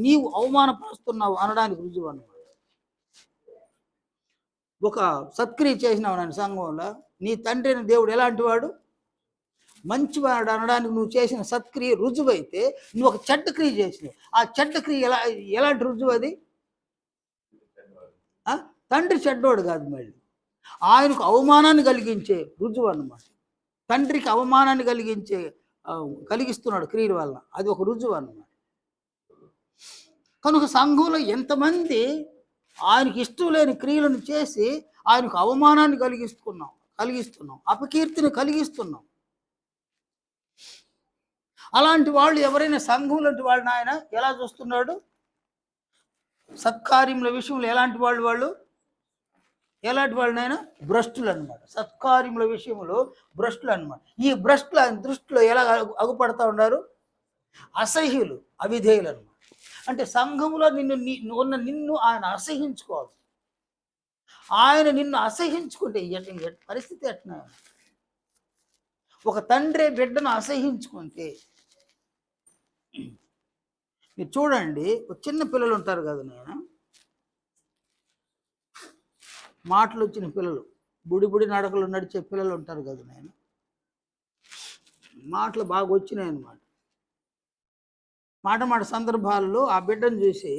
Speaker 1: నీవు అవమానపరుస్తున్నావు అనడానికి రుజువు అన్నమాట. ఒక సత్క్రియ చేసినావు నన్ను సంఘంలో, నీ తండ్రి అయిన దేవుడు ఎలాంటి వాడు? మంచివాడు అనడానికి నువ్వు చేసిన సత్క్రియ రుజువు అయితే, నువ్వు ఒక చెడ్డ క్రియ చేసినావు. ఆ చెడ్డ క్రియ ఎలాంటి రుజువు అది? తండ్రి చెడ్డోడు కాదు, మళ్ళీ ఆయనకు అవమానాన్ని కలిగించే రుజువు అన్నమాట. తండ్రికి అవమానాన్ని కలిగిస్తున్నాడు క్రియల వల్ల, అది ఒక రుజువు అన్నమాట. కనుక సంఘంలో ఎంతమంది ఆయనకి ఇష్టం లేని క్రియలను చేసి ఆయనకు అవమానాన్ని కలిగిస్తున్నాం, అపకీర్తిని కలిగిస్తున్నాం. అలాంటి వాళ్ళు ఎవరైనా సంఘంలోంటి వాళ్ళని ఆయన ఎలా చూస్తున్నాడు? సత్కార్యముల విషయంలో ఎలాంటి వాళ్ళు ఆయన భ్రష్టులు అనమాట. సత్కార్యముల విషయంలో భ్రష్టులు అనమాట. ఈ భ్రష్టులు ఆయన దృష్టిలో ఎలా అగుపడతా ఉన్నారు? అసహ్యులు, అవిధేయులు అనమాట. అంటే సంఘంలో నిన్ను ఆయన అసహించుకోవాలి. ఆయన నిన్ను అసహించుకుంటే పరిస్థితి ఎట్లా? ఒక తండ్రి బిడ్డను అసహించుకుంటే, మీరు చూడండి, చిన్న పిల్లలు ఉంటారు కదా నాయన, మాటలు వచ్చిన పిల్లలు, బుడి నడకలు నడిచే పిల్లలు ఉంటారు కదా నాయన, మాటలు బాగా వచ్చినాయి అన్నమాట. మాట సందర్భాల్లో ఆ బిడ్డను చూసి,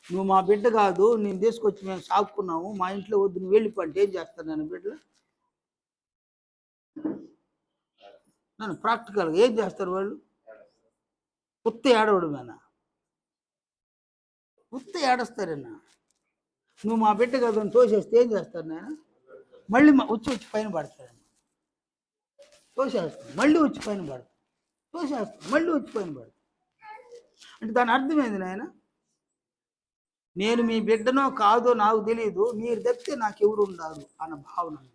Speaker 1: నువ్వు మా బిడ్డ కాదు, నేను తీసుకొచ్చి మేము సాకున్నాము, మా ఇంట్లో వద్దు, నువ్వు వెళ్ళిపోంటే ఏం చేస్తాను నేను? బిడ్డలు నన్ను ప్రాక్టికల్గా ఏం చేస్తారు వాళ్ళు? ఉత్తి ఏడవడమేనా? ఉత్తి ఏడుస్తారన్నా. నువ్వు మా బిడ్డ కదా అని తోసేస్తే ఏం చేస్తారు నేను? మళ్ళీ వచ్చి పైన పడతారన్న. తోసేస్తాను, మళ్ళీ వచ్చి పైన పడతాను, తోసేస్తాను, మళ్ళీ వచ్చి పైన పడతాను. అంటే దాని అర్థమైంది నాయన, నేను మీ బిడ్డనో కాదో నాకు తెలియదు, మీరు తప్పితే నాకు ఎవరు ఉండాలి అన్న భావన అనమాట.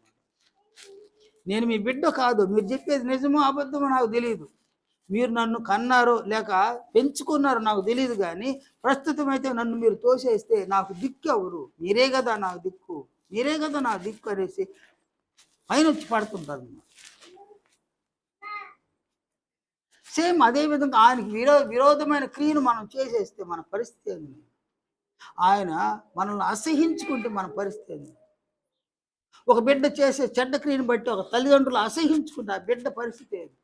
Speaker 1: నేను మీ బిడ్డ కాదు, మీరు చెప్పేది నిజమో అబద్ధమో నాకు తెలియదు, మీరు నన్ను కన్నారో లేక పెంచుకున్నారో నాకు తెలియదు, కానీ ప్రస్తుతం అయితే నన్ను మీరు తోసేస్తే నాకు దిక్కు ఎవరు? మీరే కదా నాకు దిక్కు, మీరే కదా నా దిక్కు అనేసి పైన వచ్చి పడుతుంటారు. సేమ్ అదేవిధంగా ఆయనకి విరోధమైన క్రియను మనం చేసేస్తే మన పరిస్థితి ఏంది? ఆయన మనల్ని అసహించుకుంటే మన పరిస్థితి ఏంది? ఒక బిడ్డ చేసే చెడ్డ క్రియను బట్టి ఒక తల్లిదండ్రులు అసహించుకుంటే ఆ బిడ్డ పరిస్థితి ఏంది?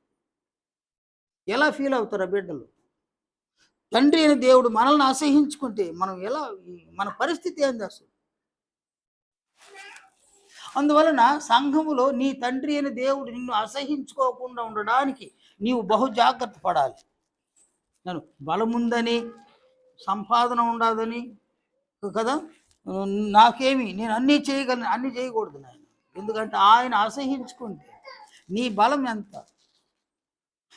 Speaker 1: ఎలా ఫీల్ అవుతారు ఆ బిడ్డలు? తండ్రి అయిన దేవుడు మనల్ని అసహించుకుంటే మన పరిస్థితి ఏంది అసలు? అందువలన సంఘములో నీ తండ్రి అయిన దేవుడు నిన్ను అసహించుకోకుండా ఉండడానికి నీవు బహు జాగ్రత్త పడాలి. నేను బలముందని, సంపాదన ఉండదని కదా, నేను అన్నీ చేయగలను, అన్నీ చేయకూడదు నాయన. ఎందుకంటే ఆయన అసహించుకుంటే నీ బలం ఎంత,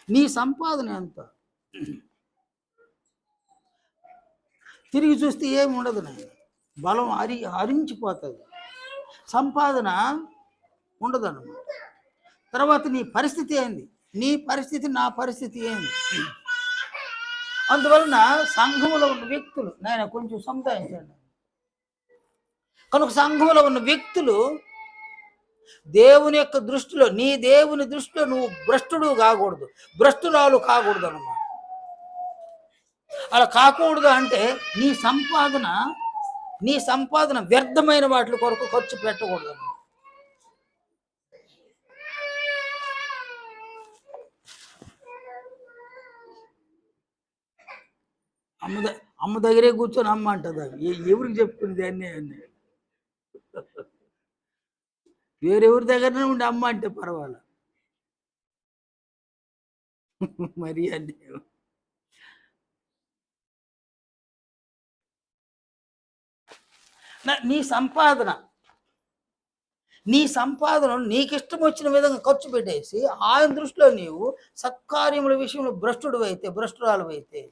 Speaker 1: నీ సంపాదన ఎంత? తిరిగి చూస్తే ఏమి ఉండదు నాయన. బలం హరించిపోతుంది, సంపాదన ఉండదన్నమాట. తర్వాత నీ పరిస్థితి ఏంది? నీ పరిస్థితి, నా పరిస్థితి ఏంది? అందువలన సంఘములో ఉన్న వ్యక్తులు, నేను కొంచెం సముదాయించండి. కనుక సంఘంలో ఉన్న వ్యక్తులు దేవుని యొక్క దృష్టిలో, దేవుని దృష్టిలో నువ్వు భ్రష్టుడు కాకూడదు, భ్రష్టురాలు కాకూడదు అన్నమాట. అలా కాకూడదు అంటే నీ సంపాదన వ్యర్థమైన వాటి కొరకు ఖర్చు పెట్టకూడదు. అమ్మ దగ్గరే కూర్చొని అమ్మ అంటదా? ఎవరికి చెప్పుకునేది అన్నీ వేరెవరి దగ్గరనే ఉండి అమ్మ అంటే పర్వాలే, మరి అన్నీ నీ సంపాదనను నీకు ఇష్టం వచ్చిన విధంగా ఖర్చు పెట్టేసి ఆయన దృష్టిలో నీవు సత్కార్యముల విషయంలో భ్రష్టురాలు అయితే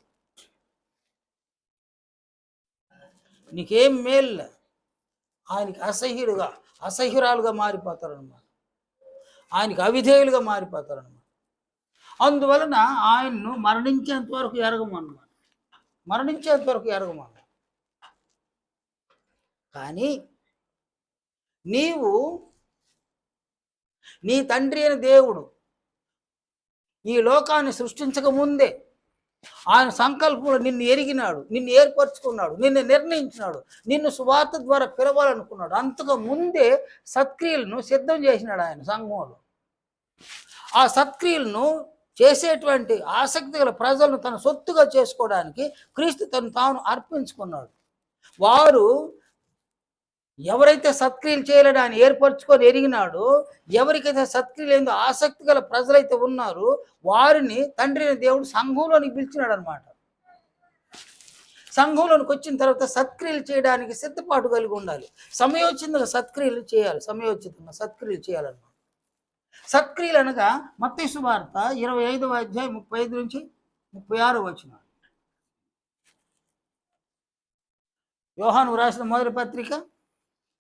Speaker 1: నీకేం మేలు? ఆయనకి అసహ్యురాలుగా మారిపోతారనమాట, ఆయనకి అవిధేయులుగా మారిపోతారనమాట. అందువలన ఆయన్ను మరణించేంత వరకు ఎరగమన్నమాట, మరణించేంత వరకు ఎరగమన్నమాట. కానీ నీవు నీ తండ్రి అయిన దేవుడు ఈ లోకాన్ని సృష్టించక ముందే ఆయన సంకల్పంలో నిన్ను ఎరిగినాడు, నిన్ను ఏర్పరచుకున్నాడు, నిన్ను నిర్ణయించినాడు, నిన్ను సువార్త ద్వారా పిలవాలనుకున్నాడు. అంతకు ముందే సత్క్రియలను సిద్ధం చేసినాడు ఆయన సంఘంలో. ఆ సత్క్రియలను చేసేటువంటి ఆసక్తి గల ప్రజలను తన సొత్తుగా చేసుకోవడానికి క్రీస్తు తను తాను అర్పించుకున్నాడు. వారు ఎవరైతే సత్క్రియలు చేయాలని ఆయన ఏర్పరచుకొని ఎరిగినాడో, ఎవరికైతే సత్క్రియలు ఏందో ఆసక్తి గల ప్రజలైతే ఉన్నారో వారిని తండ్రి అయిన దేవుడు సంఘంలోనికి పిలిచినాడు అనమాట. సంఘంలోనికి వచ్చిన తర్వాత సత్క్రియలు చేయడానికి సిద్ధపాటు కలిగి ఉండాలి. సమయోచితంగా సత్క్రియలు చేయాలి. సమయోచితంగా సత్క్రియలు చేయాలన్నమాట. సత్క్రియలు అనగా మత్తయి సువార్త 25వ అధ్యాయం 35 నుంచి 36 వచనం. యోహాను రాసిన మొదటి పత్రిక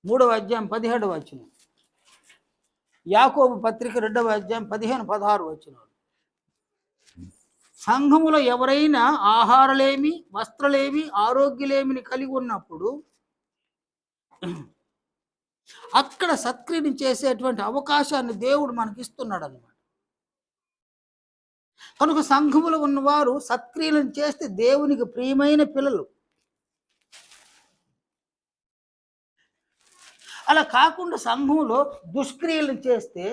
Speaker 1: 3వ అధ్యాయం 17వ వచనం. యాకోబు పత్రిక 2వ అధ్యాయం 15-16 వచనం. సంఘములో ఎవరైనా ఆహారలేమి, వస్త్రలేమి, ఆరోగ్యలేమిని కలిగి ఉన్నప్పుడు అక్కడ సత్క్రియను చేసేటువంటి అవకాశాన్ని దేవుడు మనకి ఇస్తున్నాడు అన్నమాట. కనుక సంఘములో ఉన్నవారు సత్క్రియలను చేస్తే దేవునికి ప్రియమైన పిల్లలు. అలా కాకుండా సంఘంలో దుష్క్రియలను చేస్తే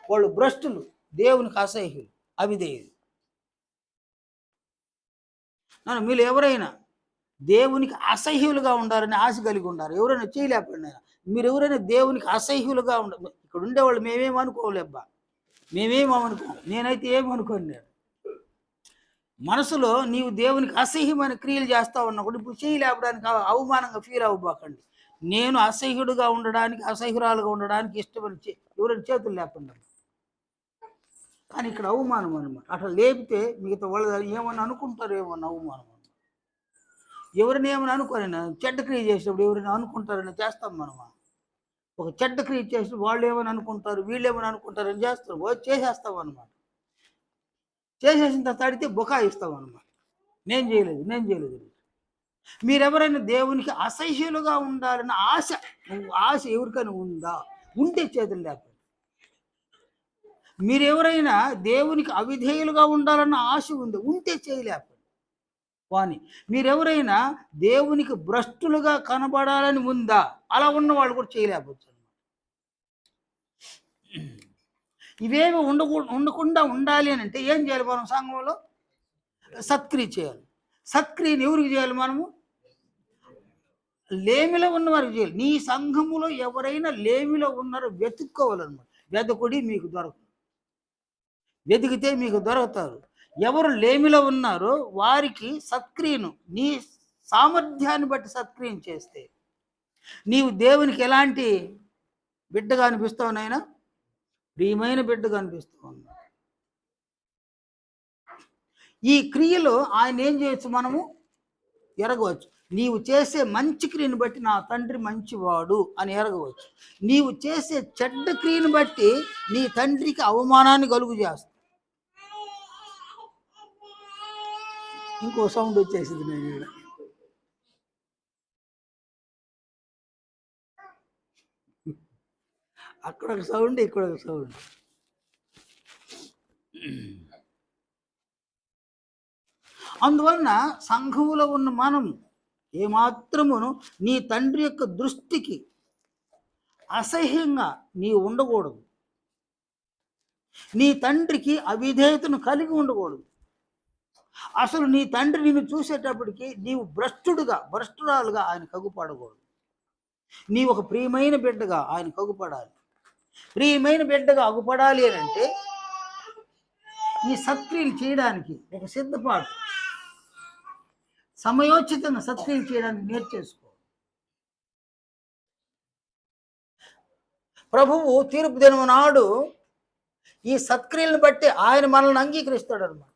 Speaker 1: వాళ్ళు భ్రష్టులు, దేవునికి అసహ్యులు, అవిధేయులు. మీరు ఎవరైనా దేవునికి అసహ్యులుగా ఉండాలని ఆశ కలిగి ఉండారు, ఎవరైనా చేయలేకపోయినా, మీరు ఎవరైనా దేవునికి అసహ్యులుగా ఇక్కడ ఉండేవాళ్ళు మేమేమనుకోలేబ్బా, మేమేమనుకో, నేనైతే ఏమనుకోను. నేను మనసులో నీవు దేవునికి అసహ్యమైన క్రియలు చేస్తా ఉన్నప్పుడు ఇప్పుడు చేయలేపడానికి అవమానంగా ఫీల్ అవ్వబాకండి. నేను అసహ్యుడుగా ఉండడానికి, అసహ్యురాలుగా ఉండడానికి ఇష్టపడి ఎవరైనా చేతులు లేకుండా, కానీ ఇక్కడ అవమానం అనమాట. అట్లా లేపితే మిగతా వాళ్ళు ఏమన్నా అనుకుంటారు, ఏమన్నా అవమానం. ఎవరిని ఏమన్నా అనుకోని చెడ్డ క్రియ చేసినప్పుడు ఎవరైనా అనుకుంటారని చేస్తాం మనమా. ఒక చెడ్డ క్రియ చేసి వాళ్ళు ఏమని అనుకుంటారు, వీళ్ళు ఏమని అనుకుంటారని చేస్తారు, చేసేస్తాం అనమాట. చేసేసిన తర్వాత అడిగితే బుకాయిస్తాం అనమాట. నేను చేయలేదు. మీరెవరైనా దేవునికి అసహ్యులుగా ఉండాలన్న ఆశ ఎవరికైనా ఉందా? ఉంటే చేతులు లేకపోతే. మీరెవరైనా దేవునికి అవిధేయులుగా ఉండాలన్న ఆశ ఉంటే చేయలేకపోతే వాణి. మీరెవరైనా దేవునికి భ్రష్టులుగా కనబడాలని ఉందా? అలా ఉన్న వాళ్ళు కూడా చేయలేకపోవచ్చు. ఇవేమి ఉండకుండా ఉండాలి అని అంటే ఏం చేయాలి? మనం సంఘంలో సత్క్రియ చేయాలి. సత్క్రియను ఎవరికి చేయాలి? మనము లేమిలో ఉన్న వారికి చేయాలి. నీ సంఘములో ఎవరైనా లేమిలో ఉన్నారో వెతుక్కోవాలన్నమాట. వెతకుడి మీకు దొరకదు, వెతికితే మీకు దొరుకుతారు. ఎవరు లేమిలో ఉన్నారో వారికి సత్క్రియను నీ సామర్థ్యాన్ని బట్టి సత్క్రియం చేస్తే నీవు దేవునికి ఎలాంటి బిడ్డగా అనిపిస్తావు? నాయనా ప్రియమైన బిడ్డగా అనిపిస్తావు. ఈ క్రియలో ఆయన ఏం చేయొచ్చు? మనము ఎరగవచ్చు. నీవు చేసే మంచి క్రియను బట్టి నా తండ్రి మంచివాడు అని ఎరగవచ్చు. నీవు చేసే చెడ్డ క్రియను బట్టి నీ తండ్రికి అవమానాన్ని కలుగు చేస్తావు. ఇంకో సౌండ్ వచ్చేసింది. నేను అక్కడ ఒక సౌండ్, ఇక్కడ ఒక సౌండ్. అందువలన సంఘములో ఉన్న మనం ఏమాత్రమును నీ తండ్రి యొక్క దృష్టికి అసహ్యంగా నీవు ఉండకూడదు. నీ తండ్రికి అవిధేయతను కలిగి ఉండకూడదు. అసలు నీ తండ్రి నిన్ను చూసేటప్పటికి నీవు భ్రష్టురాలుగా ఆయన కగుపడకూడదు. నీవు ఒక ప్రియమైన బిడ్డగా ఆయన కగుపడాలి. ప్రియమైన బిడ్డగా అగుపడాలి అని అంటే ఈ సత్క్రియలు చేయడానికి ఒక సిద్ధపాటు, సమయోచితంగా సత్క్రియలు చేయడానికి నేర్చేసుకో. ప్రభువు తీర్పు దినము నాడు ఈ సత్క్రియలను బట్టి ఆయన మనల్ని అంగీకరిస్తాడు అన్నమాట.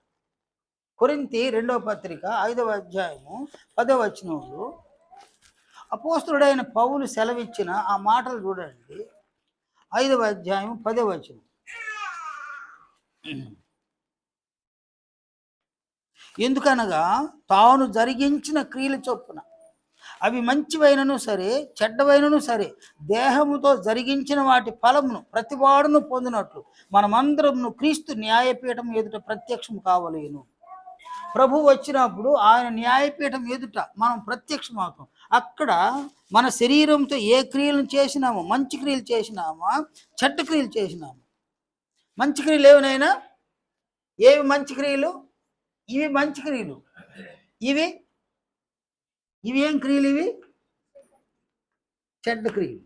Speaker 1: కొరింథీ 2వ పత్రిక 5వ అధ్యాయము 10వ వచనంలో అపోస్తలుడైన పౌలు సెలవిచ్చిన ఆ మాటలు చూడండి. 5వ అధ్యాయం 10వ వచనం. ఎందుకనగా తాను జరిగించిన క్రియల చొప్పున అవి మంచివైనను సరే చెడ్డవైనను సరే దేహముతో జరిగించిన వాటి ఫలమును ప్రతివాడును పొందినట్లు మనమందరము క్రీస్తు న్యాయపీఠం ఎదుట ప్రత్యక్షం కావలేను. ప్రభు వచ్చినప్పుడు ఆయన న్యాయపీఠం ఎదుట మనం ప్రత్యక్షమవుతాం. అక్కడ మన శరీరంతో ఏ క్రియలను చేసినామో, మంచి క్రియలు చేసినామా చెడ్డ క్రియలు చేసినామా, మంచి క్రియలు ఏమైనా? ఏవి మంచి క్రియలు? ఇవి మంచి క్రియలు. ఇవి ఇవి ఏం క్రియలు? ఇవి చెడ్డ క్రియలు.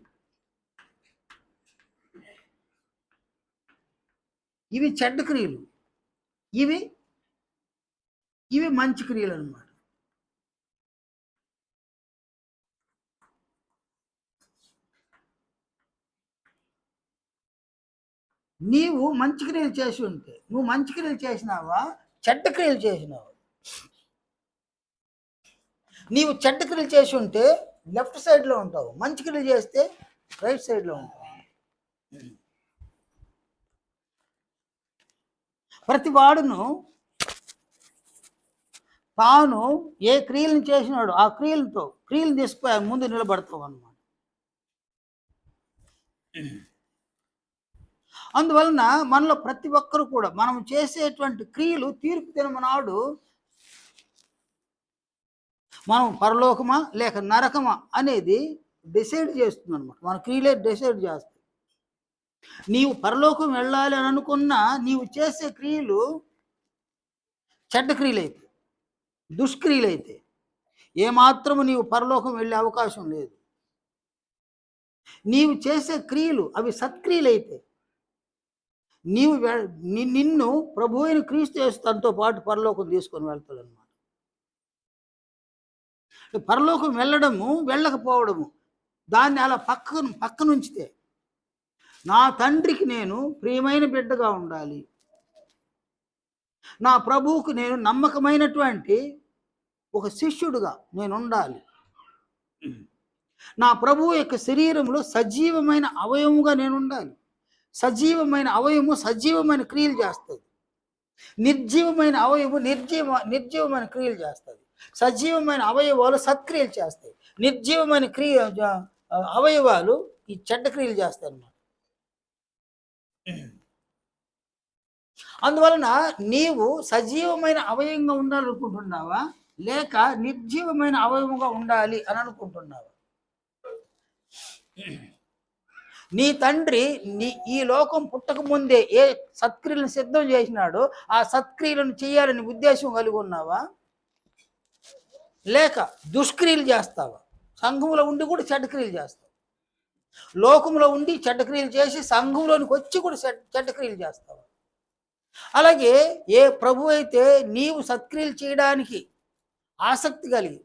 Speaker 1: ఇవి చెడ్డ క్రియలు. ఇవి ఇవి మంచి క్రియలు అన్నమాట. నీవు మంచి క్రియలు చేసి ఉంటే, నువ్వు మంచి క్రియలు చేసినావా, చెడ్డ క్రియలు చేసినావా? నీవు చెడ్డ క్రియలు చేసి ఉంటే లెఫ్ట్ సైడ్లో ఉంటావు, మంచి క్రియలు చేస్తే రైట్ సైడ్లో ఉంటావు. ప్రతి వాడును తాను ఏ క్రియలను చేసినాడు ఆ క్రియలు తీసుకుపోయి ముందు నిలబడతావు అన్నమాట. అందువలన మనలో ప్రతి ఒక్కరు కూడా మనం చేసేటువంటి క్రియలు తీర్పు దినమనాడు మనం పరలోకమా లేక నరకమా అనేది డిసైడ్ చేస్తుంది అనమాట. మన క్రియలే డిసైడ్ చేస్తాయి. నీవు పరలోకం వెళ్ళాలి అని అనుకున్నా నీవు చేసే క్రియలు చెడ్డ క్రియలైతే, దుష్క్రియలైతే ఏమాత్రము నీవు పరలోకం వెళ్ళే అవకాశం లేదు. నీవు చేసే క్రియలు అవి సత్క్రియలైతే నీవు నిన్ను ప్రభు అయిన క్రీస్తు యేసు తనతో పాటు పరలోకం తీసుకొని వెళ్తాడు అనమాట. పరలోకం వెళ్ళడము వెళ్ళకపోవడము దాన్ని అలా పక్కనుంచితే, నా తండ్రికి నేను ప్రియమైన బిడ్డగా ఉండాలి, నా ప్రభువుకు నేను నమ్మకమైనటువంటి ఒక శిష్యుడుగా నేను ఉండాలి, నా ప్రభువు యొక్క శరీరంలో సజీవమైన అవయముగా నేను ఉండాలి. సజీవమైన అవయము సజీవమైన క్రియలు చేస్తుంది. నిర్జీవమైన అవయము నిర్జీవమైన క్రియలు చేస్తుంది. సజీవమైన అవయవాలు సత్క్రియలు చేస్తాయి. నిర్జీవమైన అవయవాలు ఈ చెడ్డ క్రియలు చేస్తాయి అన్నమాట. అందువలన నీవు సజీవమైన అవయవంగా ఉండాలనుకుంటున్నావా లేక నిర్జీవమైన అవయవంగా ఉండాలి అని అనుకుంటున్నావా? నీ తండ్రి ఈ లోకం పుట్టక ముందే ఏ సత్క్రియలను సిద్ధం చేసినాడో ఆ సత్క్రియలను చేయాలని ఉద్దేశం కలిగి ఉన్నావా లేక దుష్క్రియలు చేస్తావా? సంఘంలో ఉండి కూడా చెడ్డ క్రియలు చేస్తావు, లోకంలో ఉండి చెడ్డ క్రియలు చేసి సంఘంలోనికి వచ్చి కూడా చెడ్డ క్రియలు చేస్తావు. అలాగే ఏ ప్రభు అయితే నీవు సత్క్రియలు చేయడానికి ఆసక్తి కలిగి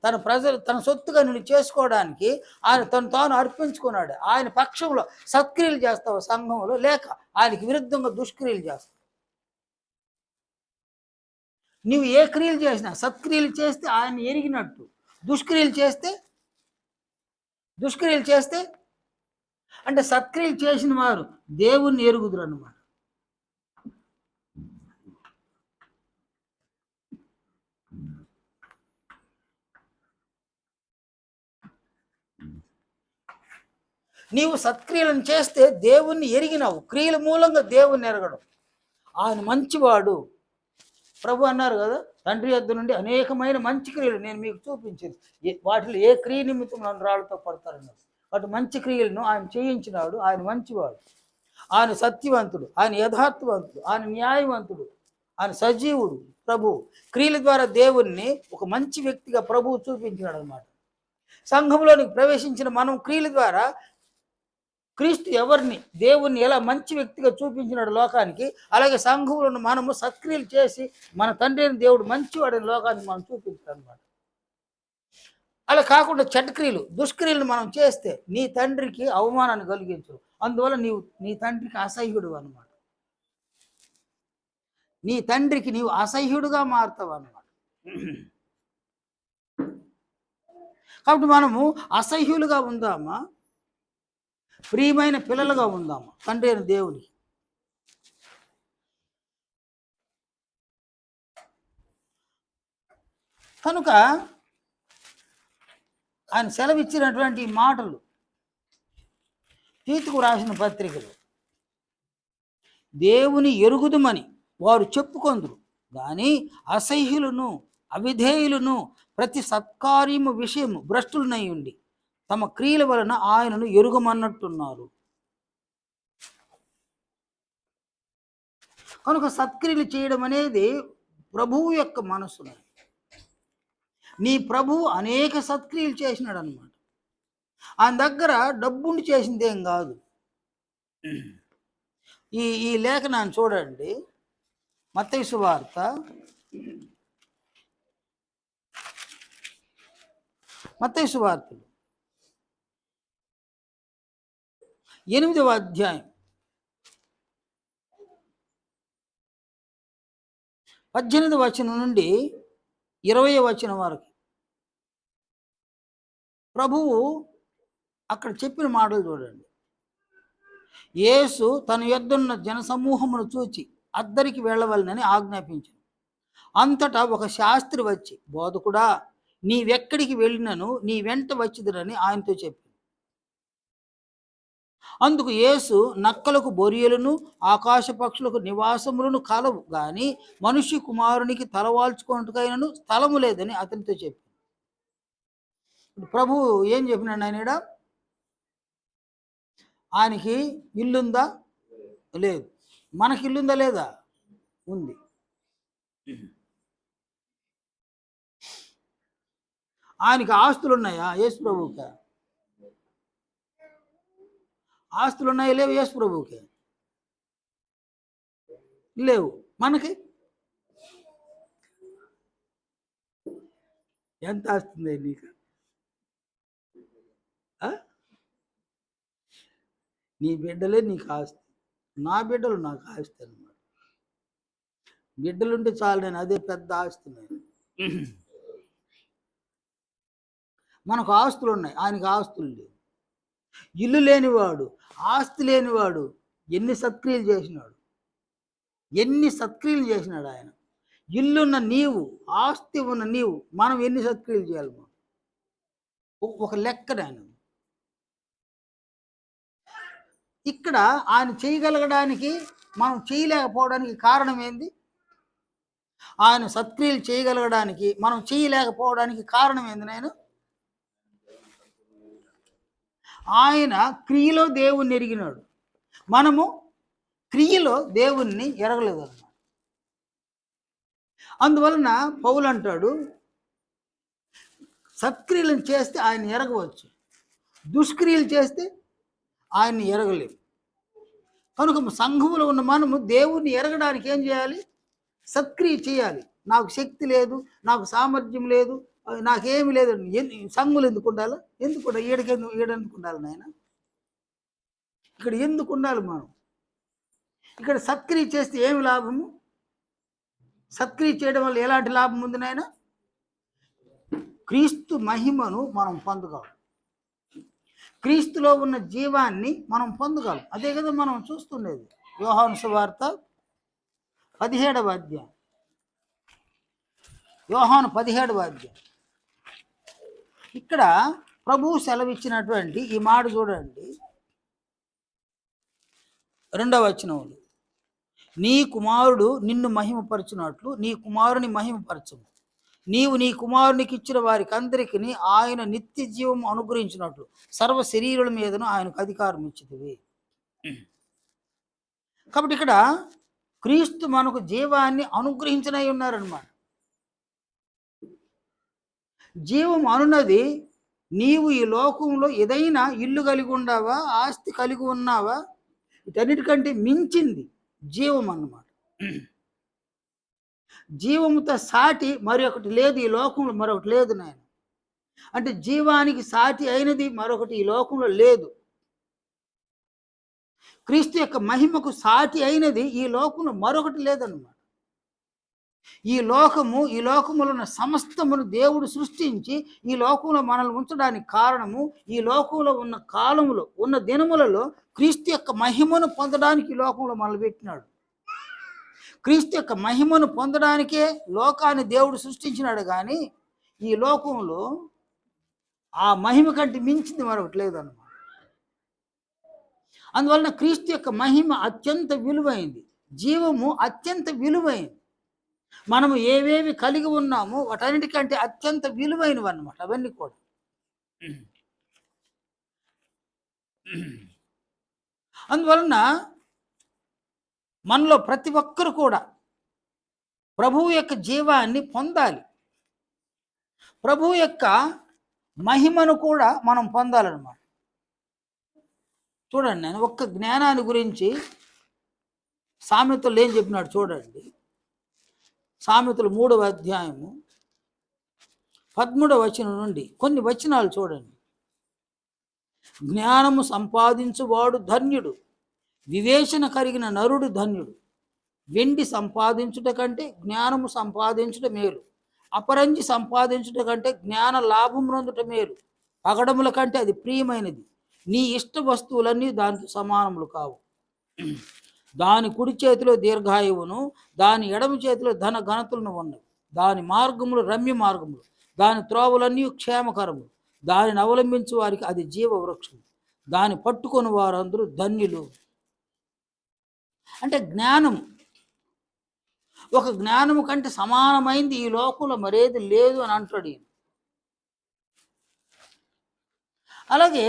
Speaker 1: తన సొత్తుగా నిన్ను చేసుకోవడానికి ఆయన తాను అర్పించుకున్నాడు, ఆయన పక్షంలో సత్క్రియలు చేస్తావు సంఘంలో లేక ఆయనకి విరుద్ధంగా దుష్క్రియలు చేస్తావు? నువ్వు ఏ క్రియలు చేసినా సత్క్రియలు చేస్తే ఆయన ఎరిగినట్టు, దుష్క్రియలు చేస్తే అంటే సత్క్రియలు చేసిన వారు దేవుణ్ణి ఎరుగుదురు అన్నమాట. నీవు సత్క్రియలను చేస్తే దేవుణ్ణి ఎరిగినావు. క్రియల మూలంగా దేవుణ్ణి ఎరగడం. ఆయన మంచివాడు. ప్రభు అన్నారు కదా, తండ్రి యొద్ద నుండి అనేకమైన మంచి క్రియలు నేను మీకు చూపించింది, వాటిలో ఏ క్రియ నిమిత్తం నన్ను రాళ్ళతో పడతారన్నారు. వాటి మంచి క్రియలను ఆయన చేయించినాడు. ఆయన మంచివాడు, ఆయన సత్యవంతుడు, ఆయన యథార్థవంతుడు, ఆయన న్యాయవంతుడు, ఆయన సజీవుడు. ప్రభు క్రియల ద్వారా దేవుణ్ణి ఒక మంచి వ్యక్తిగా ప్రభువు చూపించినాడు అన్నమాట. సంఘంలోనికి ప్రవేశించిన మనం క్రియల ద్వారా క్రీస్తు ఎవరిని, దేవుణ్ణి ఎలా మంచి వ్యక్తిగా చూపించినాడు లోకానికి, అలాగే సంఘంలో మనము సత్క్రియలు చేసి మన తండ్రి అయిన దేవుడు మంచివాడని లోకానికి మనం చూపించాడు అనమాట. అలా కాకుండా చెడ్డ క్రియలు దుష్క్రియలను మనం చేస్తే నీ తండ్రికి అవమానాన్ని కలిగించు. అందువల్ల నీ తండ్రికి అసహ్యుడు అనమాట. నీ తండ్రికి నీవు అసహ్యుడుగా మారుతావు అన్నమాట. కాబట్టి మనము అసహ్యులుగా ఉందామా, ప్రియమైన పిల్లలుగా ఉందామా తండ్రి అయిన దేవునికి? కనుక ఆయన సెలవిచ్చినటువంటి మాటలు తీతుకు రాసిన పత్రికలు, దేవుని ఎరుగుదుమని వారు చెప్పుకొందురు కానీ అసహ్యులను అవిధేయులను ప్రతి సత్కార్యము విషయము భ్రష్టులనై ఉండి తమ క్రియల వలన ఆయనను ఎరుగమన్నట్టున్నారు. కనుక సత్క్రియలు చేయడం అనేది ప్రభువు యొక్క మనస్సును. నీ ప్రభువు అనేక సత్క్రియలు చేసినాడు అనమాట. ఆయన దగ్గర డబ్బుండి చేసిందేం కాదు. ఈ ఈ లేఖనాన్ని చూడండి, మత్తయి సువార్త 8వ అధ్యాయం 18వ వచనం నుండి 20వ వచనం వరకు ప్రభువు అక్కడ చెప్పిన మాటలు చూడండి. యేసు తన యొద్దన్న జనసమూహమును చూచి అద్దరికి వెళ్ళవలనని ఆజ్ఞాపించాను. అంతటా ఒక శాస్త్రి వచ్చి, బోధకుడా, నీవెక్కడికి వెళ్ళినను నీ వెంట వచ్చిదురని ఆయనతో చెప్పి. అందుకు యేసు, నక్కలకు బొరియలను ఆకాశ పక్షులకు నివాసములను కలవు, గాని మనుష్య కుమారునికి తలవాల్చుకోవటానికైనను స్థలము లేదని అతనితో చెప్పి. ప్రభువు ఏం చెప్పినాడు ఆయన? ఆయనకి ఇల్లుందా? లేదు. మనకి ఇల్లుందా? లేదా? ఉంది. ఆయనకి ఆస్తులు ఉన్నాయా? యేసు ప్రభువుకి ఆస్తులు ఉన్నాయా? లేవు. యేసు ప్రభువుకి లేవు. మనకి ఎంత ఆస్తుంది నీకు? నీ బిడ్డలే నీకు ఆస్తి, నా బిడ్డలు నాకు ఆస్తి అన్నమాట. బిడ్డలుంటే చాలు, నేను అదే పెద్ద ఆస్తి. నేను మనకు ఆస్తులు ఉన్నాయి, ఆయనకు ఆస్తులు లేవు. ఇల్లు లేనివాడు, ఆస్తి లేనివాడు ఎన్ని సత్క్రియలు చేసినాడు, ఎన్ని సత్క్రియలు చేసినాడు ఆయన. ఇల్లున్న నీవు, ఆస్తి ఉన్న నీవు, మనం ఎన్ని సత్క్రియలు చేయాలి? ఒక లెక్కన ఆయన ఇక్కడ ఆయన చేయగలగడానికి మనం చేయలేకపోవడానికి కారణం ఏంది? ఆయన సత్క్రియలు చేయగలగడానికి మనం చేయలేకపోవడానికి కారణం ఏంది? ఆయన క్రియలో దేవుణ్ణి ఎరిగినాడు, మనము క్రియలో దేవుణ్ణి ఎరగలేదు అన్నమాట. అందువలన పౌలు అంటాడు, సత్క్రియలను చేస్తే ఆయన ఎరగవచ్చు, దుష్క్రియలు చేస్తే ఆయన్ని ఎరగలేము. కనుక సంఘములో ఉన్న మనము దేవుణ్ణి ఎరగడానికి ఏం చేయాలి? సత్క్రియ చేయాలి. నాకు శక్తి లేదు, నాకు సామర్థ్యం లేదు, నాకేమి లేదు. సంఘములు ఎందుకు ఉండాలి? ఎందుకు ఈడెందుకు ఉండాలి నాయన? ఇక్కడ ఎందుకు ఉండాలి మనం? ఇక్కడ సత్క్రియ చేస్తే ఏమి లాభము? సత్క్రియ చేయడం వల్ల ఎలాంటి లాభం ఉంది నాయన? క్రీస్తు మహిమను మనం పొందగలం, క్రీస్తులో ఉన్న జీవాన్ని మనం పొందగలం. అదే కదా మనం చూస్తుండేది. యోహాను సువార్త 17వ అధ్యాయం, యోహాను 17వ అధ్యాయం. ఇక్కడ ప్రభువు సెలవిచ్చినటువంటి ఈ మాట చూడండి, 2వ వచనంలో, నీ కుమారుడు నిన్ను మహిమపరచునట్లు నీ కుమారుని మహిమపరచము, నీవు నీ కుమారునికి ఇచ్చిన వారికి అందరికీ ఆయన నిత్య జీవము అనుగ్రహించినట్లు సర్వ శరీరుల మీదను ఆయనకు అధికారం ఇచ్చితివి. కాబట్టి ఇక్కడ క్రీస్తు మనకు జీవాన్ని అనుగ్రహించనై ఉన్నారన్నమాట. జీవం అనున్నది, నీవు ఈ లోకంలో ఏదైనా ఇల్లు కలిగి ఉన్నావా, ఆస్తి కలిగి ఉన్నావా, వీటన్నిటికంటే మించింది జీవం అన్నమాట. జీవముతో సాటి మరొకటి లేదు ఈ లోకంలో, మరొకటి లేదు నాయన. అంటే జీవానికి సాటి అయినది మరొకటి ఈ లోకంలో లేదు. క్రీస్తు యొక్క మహిమకు సాటి అయినది ఈ లోకంలో మరొకటి లేదన్నమాట. ఈ లోకములో ఉన్న సమస్తమును దేవుడు సృష్టించి ఈ లోకంలో మనల్ని ఉంచడానికి కారణము, ఈ లోకంలో ఉన్న కాలములో ఉన్న దినములలో క్రీస్తు యొక్క మహిమను పొందడానికి ఈ లోకంలో మనల్ని పెట్టినాడు. క్రీస్తు యొక్క మహిమను పొందడానికే లోకాన్ని దేవుడు సృష్టించినాడు, కానీ ఈ లోకంలో ఆ మహిమ కంటే మించింది మరొకటి లేదన్నమాట. అందువలన క్రీస్తు యొక్క మహిమ అత్యంత విలువైంది, జీవము అత్యంత విలువైంది. మనము ఏవేవి కలిగి ఉన్నామో వాటన్నిటికంటే అత్యంత విలువైనవి అన్నమాట అవన్నీ కూడా. అందువలన మనలో ప్రతి ఒక్కరు కూడా ప్రభువు యొక్క జీవాన్ని పొందాలి. ప్రభువు యొక్క మహిమను కూడా మనం పొందాలన్నమాట. చూడండి, నేను ఒక్క జ్ఞానాన్ని గురించి సామెతలు ఏం చెప్పినాడు చూడండి. సామెతలు 3వ అధ్యాయము 13వ వచనం నుండి కొన్ని వచనాలు చూడండి. జ్ఞానము సంపాదించువాడు ధన్యుడు, వివేచన కలిగిన నరుడు ధన్యుడు. వెండి సంపాదించుట కంటే జ్ఞానము సంపాదించుట మేలు, అపరంజి సంపాదించుట కంటే జ్ఞాన లాభం నొందుట మేలు. పగడముల కంటే అది ప్రియమైనది, నీ ఇష్ట వస్తువులన్నీ దానికి సమానములు కావు. దాని కుడి చేతిలో దీర్ఘాయువును, దాని ఎడమ చేతిలో ధన ఘనతలను ఉన్నవి. దాని మార్గములు రమ్య మార్గములు, దాని త్రోవలన్నీ క్షేమకరములు. దానిని అవలంబించే వారికి అది జీవ వృక్షం, దాన్ని పట్టుకొని వారందరూ ధన్యులు. అంటే జ్ఞానము, ఒక జ్ఞానము కంటే సమానమైంది ఈ లోకంలో మరేది లేదు అని అంటాడు. అలాగే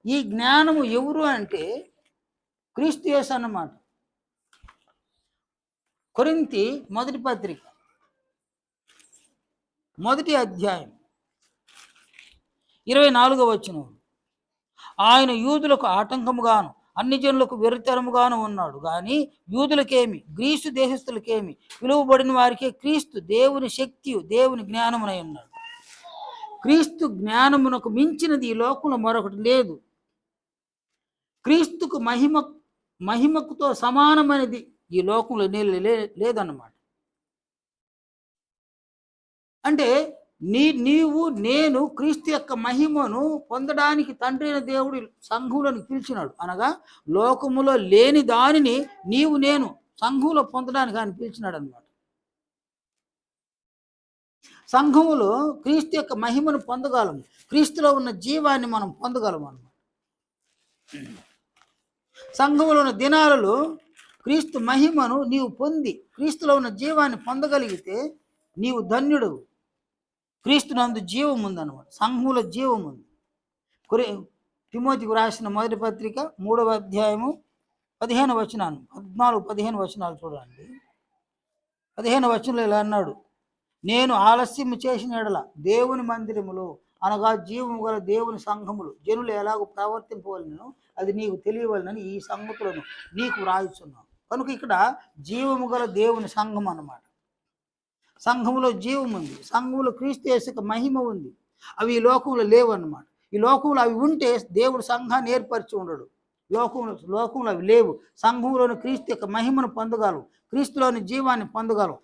Speaker 1: ఈ జ్ఞానము ఎవరు అంటే క్రీస్తు యేసు అన్నమాట. కొరింథీ మొదటి పత్రిక 1వ అధ్యాయం 24వ వచనం. ఆయన యూదులకు ఆటంకముగాను అన్ని జనులకు వెరితరముగాను ఉన్నాడు, కానీ యూదులకేమి గ్రీసు దేశస్థులకేమి పిలువబడిన వారికే క్రీస్తు దేవుని శక్తియు దేవుని జ్ఞానమునై ఉన్నాడు. క్రీస్తు జ్ఞానమునకు మించినది ఈ లోకంలో మరొకటి లేదు. క్రీస్తుకు మహిమకుతో సమానమైనది ఈ లోకంలో లేదన్నమాట. అంటే నీవు నేను క్రీస్తు యొక్క మహిమను పొందడానికి తండ్రి అయిన దేవుడు సంఘములను పిలిచినాడు. అనగా లోకములో లేని దానిని నీవు నేను సంఘంలో పొందడానికి ఆయన పిలిచినాడు అనమాట. సంఘములో క్రీస్తు యొక్క మహిమను పొందగలము, క్రీస్తులో ఉన్న జీవాన్ని మనం పొందగలము అన్నమాట. సంఘములో ఉన్న దినాలలో క్రీస్తు మహిమను నీవు పొంది క్రీస్తులో ఉన్న జీవాన్ని పొందగలిగితే నీవు ధన్యుడవు. క్రీస్తు నందు జీవం ఉందన్నమాట, సంఘములో జీవం ఉంది. తిమోతికి రాసిన మొదటి పత్రిక 3వ అధ్యాయము 15వ వచనాలు 14-15 వచనాలు చూడండి. 15వ వచనంలో ఇలా అన్నాడు, నేను ఆలస్యం చేసిన ఎడల దేవుని మందిరములో అనగా జీవము గల దేవుని సంఘములు జనులు ఎలాగో ప్రవర్తింపవలనో అది నీకు తెలియవలనని ఈ సంగతులను నీకు వ్రాయిస్తున్నాను. కనుక ఇక్కడ జీవము గల దేవుని సంఘం అన్నమాట. సంఘములో జీవం ఉంది, సంఘములో క్రీస్తు యేసు మహిమ ఉంది. అవి ఈ లోకంలో లేవు అన్నమాట. ఈ లోకంలో అవి ఉంటే దేవుడు సంఘాన్ని ఏర్పరిచి ఉండడు. లోకంలో అవి లేవు. సంఘంలోని క్రీస్తు యొక్క మహిమను పొందగలవు, క్రీస్తులోని జీవాన్ని పొందగలవు.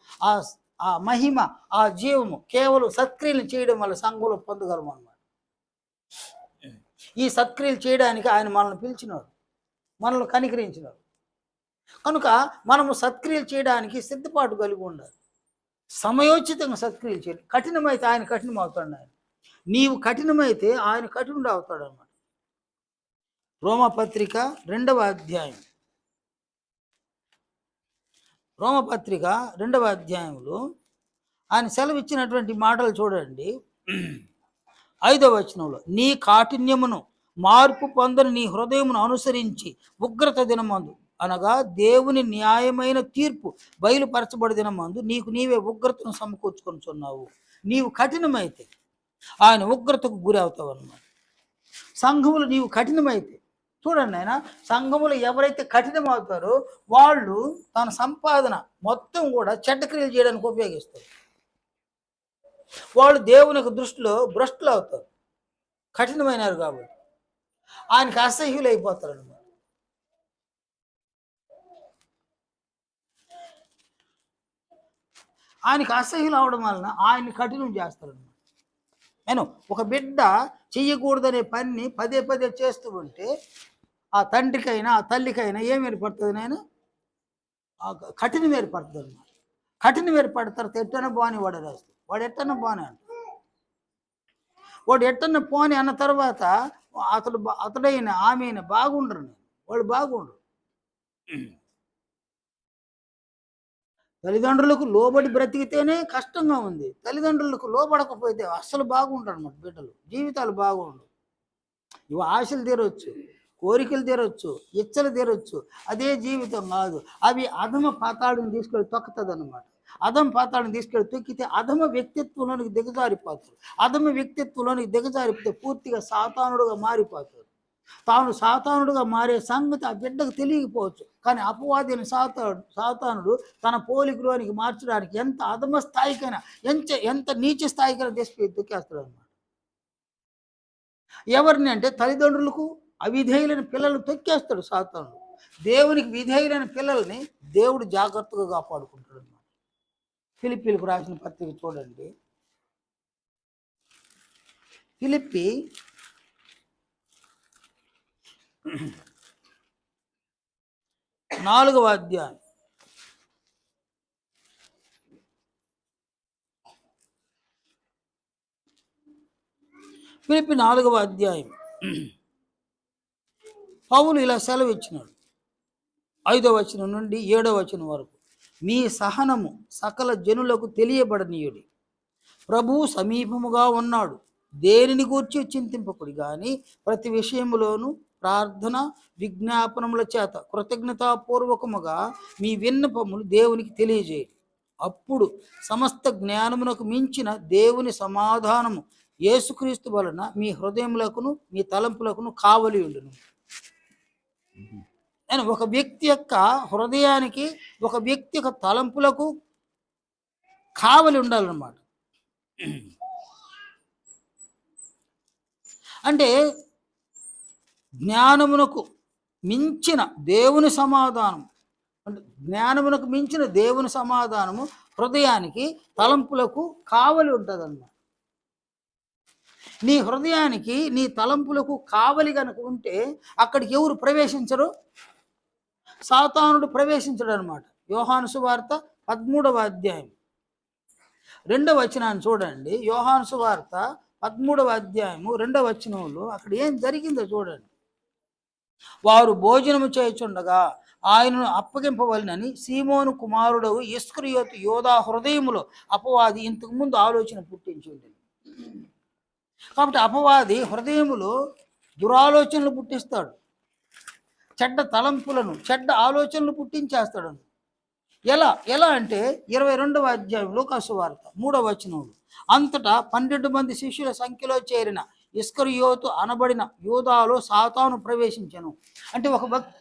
Speaker 1: ఆ మహిమ, ఆ జీవము కేవలం సత్క్రియలు చేయడం వల్ల సంఘంలో పొందగలము అన్నమాట. ఈ సత్క్రియలు చేయడానికి ఆయన మనల్ని పిలిచినాడు, మనల్ని కనికరించినాడు. కనుక మనము సత్క్రియలు చేయడానికి సిద్ధపాటు కలిగి ఉండాలి. సమయోచితంగా సత్క్రియలు చేయాలి. కఠినమైతే ఆయన కఠినం అవుతాడు. నీవు కఠినమైతే ఆయన కఠినుడు అవుతాడు అన్నమాట. రోమపత్రిక 2వ అధ్యాయం, రోమపత్రిక 2వ అధ్యాయంలో ఆయన సెలవిచ్చినటువంటి మాటలు చూడండి. 5వ వచనంలో, నీ కాఠిన్యమును మార్పు పొందని నీ హృదయమును అనుసరించి ఉగ్రత దినమందు అనగా దేవుని న్యాయమైన తీర్పు బయలుపరచబడి దినమందు నీకు నీవే ఉగ్రతను సమకూర్చుకొనిచున్నావు. నీవు కఠినమైతే ఆయన ఉగ్రతకు గురి అవుతావు అన్నమాట. సంఘములు నీవు కఠినమైతే, చూడండి ఆయన, సంఘములు ఎవరైతే కఠినమవుతారో వాళ్ళు తన సంపాదన మొత్తం కూడా చెడ్డ క్రియలు చేయడానికి ఉపయోగిస్తారు. వాళ్ళు దేవుని దృష్టిలో భ్రష్టులు అవుతారు, కఠినమైనారు కాబట్టి ఆయనకి అసహ్యులు అయిపోతారు అన్నమాట. ఆయనకి అసహ్యులు అవడం వలన ఆయన్ని కఠినం చేస్తారన్నమాట. నేను ఒక బిడ్డ చెయ్యకూడదనే పని పదే పదే చేస్తూ ఉంటే ఆ తండ్రికైనా ఆ తల్లికైనా ఏం ఏర్పడుతుంది? నేను కఠినం ఏర్పడుతుంది అన్నమాట. కఠినం ఏర్పడతారు. ఎట్టన పోని వాడు రాస్తాడు, వాడు ఎట్టన పోని అంట. వాడు ఎట్టన పోని అన్న తర్వాత అతడైన ఆమె బాగుండరు, వాడు బాగుండరు. తల్లిదండ్రులకు లోబడి బ్రతికితేనే కష్టంగా ఉంది. తల్లిదండ్రులకు లోబడకపోతే అస్సలు బాగుంటారు అన్నమాట. బిడ్డలు జీవితాలు బాగుండవు. ఇవి ఆశలు తీరవచ్చు, కోరికలు తీరొచ్చు, ఇచ్చలు తీరొచ్చు, అదే జీవితం కాదు. అవి అధమ పాతాళం తీసుకెళ్ళి తొక్కుతుంది అన్నమాట. అధమ పాతాళం తీసుకెళ్ళి తొక్కితే అధమ వ్యక్తిత్వంలోనికి దిగజారిపోతాడు. అధమ వ్యక్తిత్వంలోనికి దిగజారిపోతే పూర్తిగా సాతానుడుగా మారిపోతాడు. తాను సాతానుడుగా మారే సంగతి ఆ బిడ్డకు తెలియకపోవచ్చు, కానీ అపవాదిని సాతానుడు తన పోలికలోనికి మార్చడానికి ఎంత అధమ స్థాయికైనా, ఎంత నీచ స్థాయికైనా తీసుకెళ్ళి తొక్కేస్తాడు అనమాట. ఎవరిని అంటే తల్లిదండ్రులకు అవిధేయులైన పిల్లలు తొక్కేస్తాడు సాతానుడు. దేవునికి విధేయులైన పిల్లల్ని దేవుడు జాగ్రత్తగా కాపాడుకుంటాడు అన్నమాట. ఫిలిప్పీలకు రాసిన పత్రిక చూడండి. ఫిలిప్పీ 4వ అధ్యాయం. ఫిలిప్పీ 4వ అధ్యాయం. పౌలు ఇలా సెలవు ఇచ్చినాడు 5వ వచనం నుండి 7వ వచనం వరకు. మీ సహనము సకల జనులకు తెలియబడనీయుడి. ప్రభువు సమీపముగా ఉన్నాడు. దేనిని గూర్చి చింతింపకుడి, కానీ ప్రతి విషయములోనూ ప్రార్థన విజ్ఞాపనముల చేత కృతజ్ఞతాపూర్వకముగా మీ విన్నపములు దేవునికి తెలియజేయండి. అప్పుడు సమస్త జ్ఞానమునకు మించిన దేవుని సమాధానము యేసుక్రీస్తు వలన మీ హృదయములకును మీ తలంపులకును కావలి ఉండును. నేను ఒక వ్యక్తి యొక్క హృదయానికి, ఒక వ్యక్తి యొక్క తలంపులకు కావలి ఉండాలన్నమాట. అంటే జ్ఞానమునకు మించిన దేవుని సమాధానం, అంటే జ్ఞానమునకు మించిన దేవుని సమాధానము హృదయానికి, తలంపులకు కావలి ఉంటుందన్నమాట. నీ హృదయానికి, నీ తలంపులకు కావలి కనుక ఉంటే అక్కడికి ఎవరు ప్రవేశించరు? సాతానుడు ప్రవేశించడు అనమాట. యోహాను సువార్త 13వ అధ్యాయం 2వ వచనాన్ని చూడండి. యోహాను సువార్త 13వ అధ్యాయము 2వ వచనంలో అక్కడ ఏం జరిగిందో చూడండి. వారు భోజనము చేయుచుండగా ఆయనను అప్పగింపవలనని సీమోను కుమారుడవు ఇస్కరియోతు యోధా హృదయములో అపవాది ఇంతకుముందు ఆలోచన పుట్టించుండేది. కాబట్టి అపవాది హృదయములో దురాలోచనలు పుట్టిస్తాడు, చెడ్డ తలంపులను, చెడ్డ ఆలోచనలు పుట్టించేస్తాడు. ఎలా అంటే 22వ అధ్యాయం లూకాసు వార్త 3వ వచనంలో, అంతటా 12 మంది శిష్యుల సంఖ్యలో చేరిన ఇస్కరియోతు అనబడిన యూదాలో సాతాను ప్రవేశించను. అంటే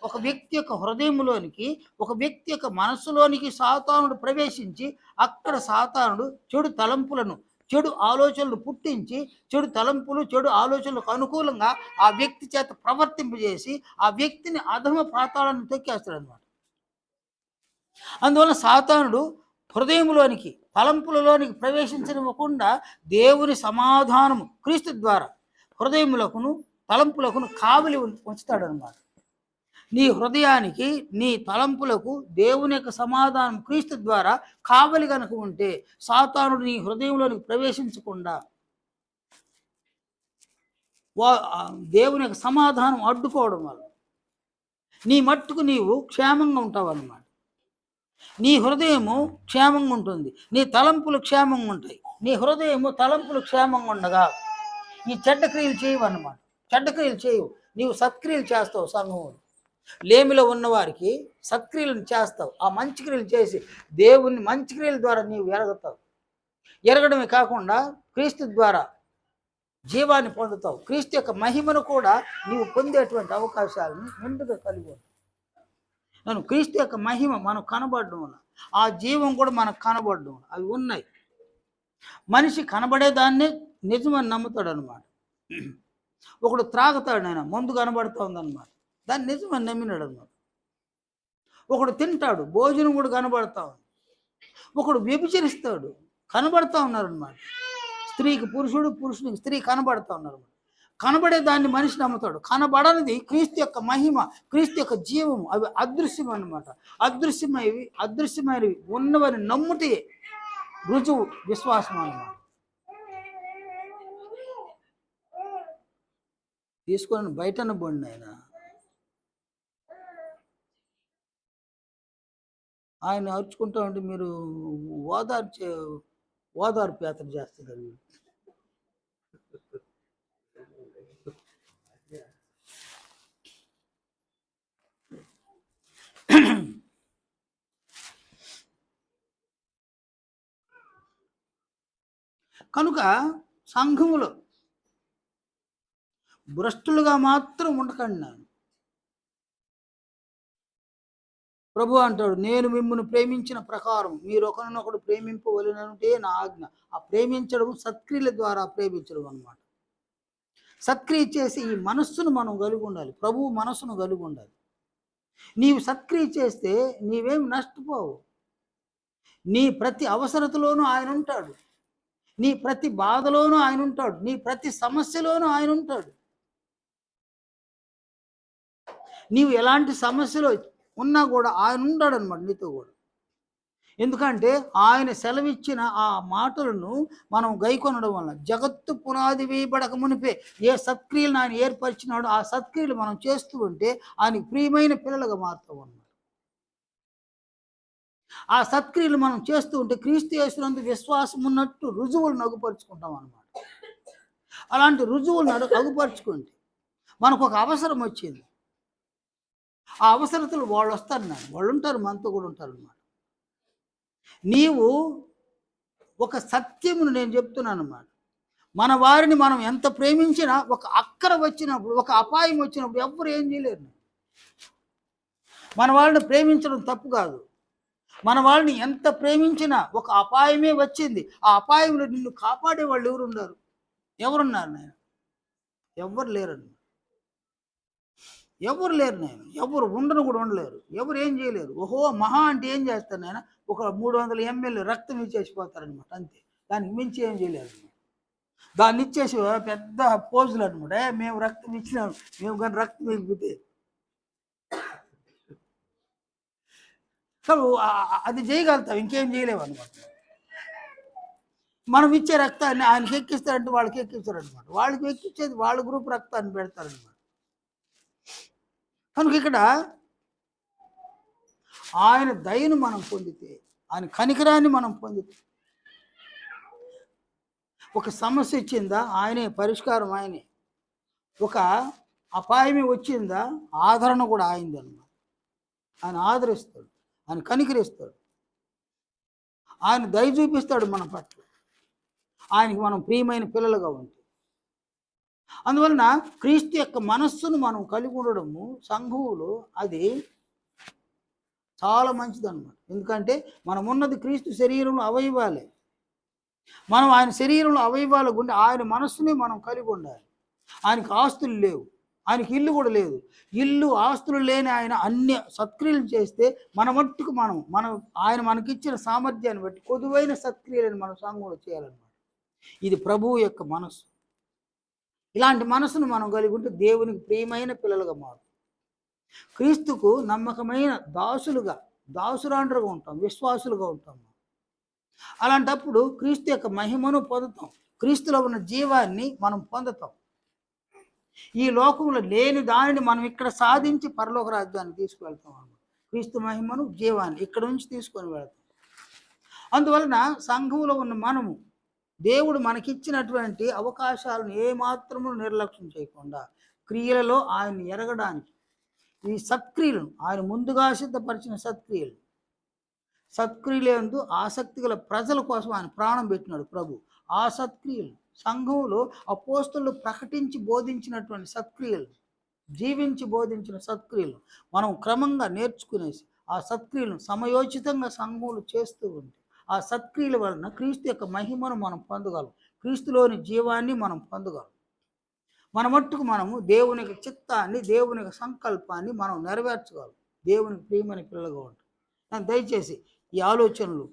Speaker 1: ఒక వ్యక్తి యొక్క హృదయంలోనికి, ఒక వ్యక్తి యొక్క మనస్సులోనికి సాతానుడు ప్రవేశించి అక్కడ సాతానుడు చెడు తలంపులను, చెడు ఆలోచనలు పుట్టించి, చెడు తలంపులు, చెడు ఆలోచనలకు అనుకూలంగా ఆ వ్యక్తి చేత ప్రవర్తింపజేసి ఆ వ్యక్తిని అధమ పాతాళాన్ని తొక్కేస్తాడు అనమాట. అందువలన సాతానుడు హృదయంలోనికి, తలంపులలోనికి ప్రవేశించనివ్వకుండా దేవుని సమాధానము క్రీస్తు ద్వారా హృదయములకును తలంపులకును కావలి ఉంచుతాడనమాట. నీ హృదయానికి, నీ తలంపులకు దేవుని యొక్క సమాధానం క్రీస్తు ద్వారా కావలి కనుక ఉంటే సాతానుడు నీ హృదయంలోనికి ప్రవేశించకుండా దేవుని యొక్క సమాధానం అడ్డుకోవడం వల్ల నీ మట్టుకు నీవు క్షేమంగా ఉంటావు అన్నమాట. నీ హృదయము క్షేమంగా ఉంటుంది, నీ తలంపులు క్షేమంగా ఉంటాయి. నీ హృదయము తలంపులు క్షేమంగా ఉండగా ఈ చెడ్డ క్రియలు చేయవు అన్నమాట. చెడ్డ క్రియలు చేయవు, నీవు సత్క్రియలు చేస్తావు. సంఘంలో లేమిలో ఉన్నవారికి సత్క్రియలను చేస్తావు. ఆ మంచి క్రియలు చేసి దేవుని మంచి క్రియల ద్వారా నీవు ఎరగతావు. ఎరగడమే కాకుండా క్రీస్తు ద్వారా జీవాన్ని పొందుతావు. క్రీస్తు యొక్క మహిమను కూడా నీవు పొందేటువంటి అవకాశాలను మెండుగా కలిగి ఉంటావు. నేను క్రీస్తు యొక్క మహిమ మనకు కనబడడం వల్ల, ఆ జీవం కూడా మనకు కనబడడం వల్ల అవి ఉన్నాయి. మనిషి కనబడేదాన్ని నిజమని నమ్ముతాడు అనమాట. ఒకడు త్రాగుతాడు, ఆయన మందు కనబడుతూ ఉందన్నమాట, దాన్ని నిజమని నమ్మినాడు అనమాట. ఒకడు తింటాడు, భోజనం కూడా కనబడతా ఉంది. ఒకడు వ్యభిచరిస్తాడు, కనబడతా ఉన్నారనమాట. స్త్రీకి పురుషుడు, పురుషుడికి స్త్రీ కనబడతా ఉన్నారు. కనబడే దాన్ని మనిషి నమ్ముతాడు. కనబడనిది క్రీస్తు యొక్క మహిమ, క్రీస్తు యొక్క జీవము, అవి అదృశ్యం అన్నమాట. అదృశ్యమైనవి ఉన్నవని నమ్ముతే రుజువు విశ్వాసం అన్నమాట. తీసుకొని బయటన బండి ఆయన అరుచుకుంటా ఉంటే మీరు ఓదార్పు యాత్ర చేస్తున్నారు. కనుక సంఘములో భ్రష్టులుగా మాత్రం ఉండకండి. నేను ప్రభు అంటాడు, నేను మిమ్మల్ని ప్రేమించిన ప్రకారం మీరు ఒకరినొకడు ప్రేమింపవలెనంటే నా ఆజ్ఞ. ఆ ప్రేమించడం సత్క్రియల ద్వారా ప్రేమించడం అనమాట. సత్క్రియ చేసి ఈ మనస్సును మనం కలిగి ఉండాలి. ప్రభువు మనస్సును కలిగి ఉండాలి. నీవు సత్క్రియ చేస్తే నీవేం నష్టపోవు. నీ ప్రతి అవసరతలోనూ ఆయన ఉంటాడు. నీ ప్రతి బాధలోనూ ఆయన ఉంటాడు. నీ ప్రతి సమస్యలోనూ ఆయన ఉంటాడు. నీవు ఎలాంటి సమస్యలో ఉన్నా కూడా ఆయన ఉంటాడనమాట నీతో కూడా. ఎందుకంటే ఆయన సెలవిచ్చిన ఆ మాటలను మనం గైకొనడం వలన జగత్తు పునాది వేయబడక మునిపే ఏ సత్క్రియలను ఆయన ఏర్పరిచినాడో ఆ సత్క్రియలు మనం చేస్తూ ఉంటే ఆయనకి ప్రియమైన పిల్లలుగా మారుతాం అన్నమాట. ఆ సత్క్రియలు మనం చేస్తూ ఉంటే క్రీస్తు యేసునందు విశ్వాసం ఉన్నట్టు రుజువులను అగుపరుచుకుంటాం అన్నమాట. అలాంటి రుజువులను అగుపరుచుకుంటే మనకు ఒక అవసరం వచ్చింది. ఆ అవసరతలు వాళ్ళు వస్తారు, వాళ్ళు ఉంటారు, మనతో కూడా ఉంటారు అన్నమాట. నీవు ఒక సత్యమును నేను చెప్తున్నాను అన్నమాట. మన వారిని మనం ఎంత ప్రేమించినా ఒక అక్కర వచ్చినప్పుడు, ఒక అపాయం వచ్చినప్పుడు ఎవ్వరు ఏం చేయలేరు. మన వాళ్ళని ప్రేమించడం తప్పు కాదు. మన వాళ్ళని ఎంత ప్రేమించినా ఒక అపాయమే వచ్చింది, ఆ అపాయంలో నిన్ను కాపాడే వాళ్ళు ఎవరున్నారు? ఎవరున్నారు నాయన? ఎవ్వరు లేరండి. ఎవరు లేరు నాయన. ఎవరు ఉండను కూడా ఉండలేరు. ఎవరు ఏం చేయలేరు. ఓహో మహా అంటే ఏం చేస్తారు నాయన? ఒక 300 ml రక్తం ఇచ్చేసిపోతారనమాట, అంతే. దానికి మించి ఏం చేయలేరు. దాన్ని ఇచ్చేసి పెద్ద పోజులు అనమాట. మేము రక్తం ఇచ్చినాం, మేము కానీ రక్తం ఇగిపోతే అది చేయగలుగుతాం, ఇంకేం చేయలేము అనమాట. మనం ఇచ్చే రక్తాన్ని ఆయనకి ఎక్కిస్తారంటే వాళ్ళకి ఎక్కిస్తారనమాట. వాళ్ళకి ఎక్కించేది వాళ్ళ గ్రూప్ రక్తాన్ని పెడతారనమాట. కనుక ఇక్కడ ఆయన దయను మనం పొందితే, ఆయన కనికరాన్ని మనం పొందితే, ఒక సమస్య ఇచ్చిందా ఆయనే పరిష్కారం, ఆయనే. ఒక అపాయమే వచ్చిందా ఆదరణ కూడా ఆయనది అన్నమాట. ఆయన ఆదరిస్తాడు, ఆయన కనికరిస్తాడు, ఆయన దయ చూపిస్తాడు మన పట్ల, ఆయనకి మనం ప్రియమైన పిల్లలుగా ఉంటాం. అందువలన క్రీస్తు యొక్క మనస్సును మనం కలిగి ఉండడము సంఘములో అది చాలా మంచిది అన్నమాట. ఎందుకంటే మనం ఉన్నది క్రీస్తు శరీరంలో అవయవాలే. మనం ఆయన శరీరంలో అవయవాలు ఉండి ఆయన మనస్సుని మనం కలిగి ఉండాలి. ఆయనకు ఆస్తులు లేవు, ఆయనకి ఇల్లు కూడా లేదు. ఇల్లు ఆస్తులు లేని ఆయన అన్ని సత్క్రియలు చేస్తే మన మట్టుకు మనం ఆయన మనకిచ్చిన సామర్థ్యాన్ని బట్టి కొదువైన సత్క్రియలను మనం సంఘంలో చేయాలన్నమాట. ఇది ప్రభువు యొక్క మనస్సు. ఇలాంటి మనసును మనం కలిగి ఉంటే దేవునికి ప్రియమైన పిల్లలుగా మారు, క్రీస్తుకు నమ్మకమైన దాసురాండ్రుగా ఉంటాం, విశ్వాసులుగా ఉంటాం. అలాంటప్పుడు క్రీస్తు యొక్క మహిమను పొందుతాం, క్రీస్తులో ఉన్న జీవాన్ని మనం పొందుతాం. ఈ లోకంలో లేని దానిని మనం ఇక్కడ సాధించి పరలోక రాజ్యాన్ని తీసుకువెళ్తాం అన్నమాట. క్రీస్తు మహిమను జీవాన్ని ఇక్కడ నుంచి తీసుకొని వెళ్తాం. అందువలన సంఘంలో ఉన్న మనము దేవుడు మనకిచ్చినటువంటి అవకాశాలను ఏమాత్రము నిర్లక్ష్యం చేయకుండా క్రియలలో ఆయన్ని ఎరగడానికి ఈ సత్క్రియలను ఆయన ముందుగా సిద్ధపరిచిన సత్క్రియలందు ఆసక్తి గల ప్రజల కోసం ఆయన ప్రాణం పెట్టినాడు ప్రభు. ఆ సత్క్రియలు సంఘంలో అపోస్తలులు ప్రకటించి బోధించినటువంటి సత్క్రియలు, జీవించి బోధించిన సత్క్రియలు మనం క్రమంగా నేర్చుకునేసి ఆ సత్క్రియలను సమయోచితంగా సంఘంలో చేస్తూ ఉంటే ఆ సత్క్రియల వలన క్రీస్తు యొక్క మహిమను మనం పొందగలం, క్రీస్తులోని జీవాన్ని మనం పొందగలం. మన మట్టుకు మనము దేవుని యొక్క చిత్తాన్ని, దేవుని యొక్క సంకల్పాన్ని మనం నెరవేర్చగలం. దేవునికి ప్రియమైన పిల్లలుగా ఉంటాం. నేను దయచేసి ఈ ఆలోచనలు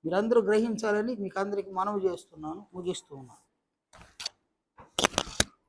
Speaker 1: మీరందరూ గ్రహించాలని మీకు అందరికీ మనవి చేస్తున్నాను, ముగిస్తూ ఉన్నాను.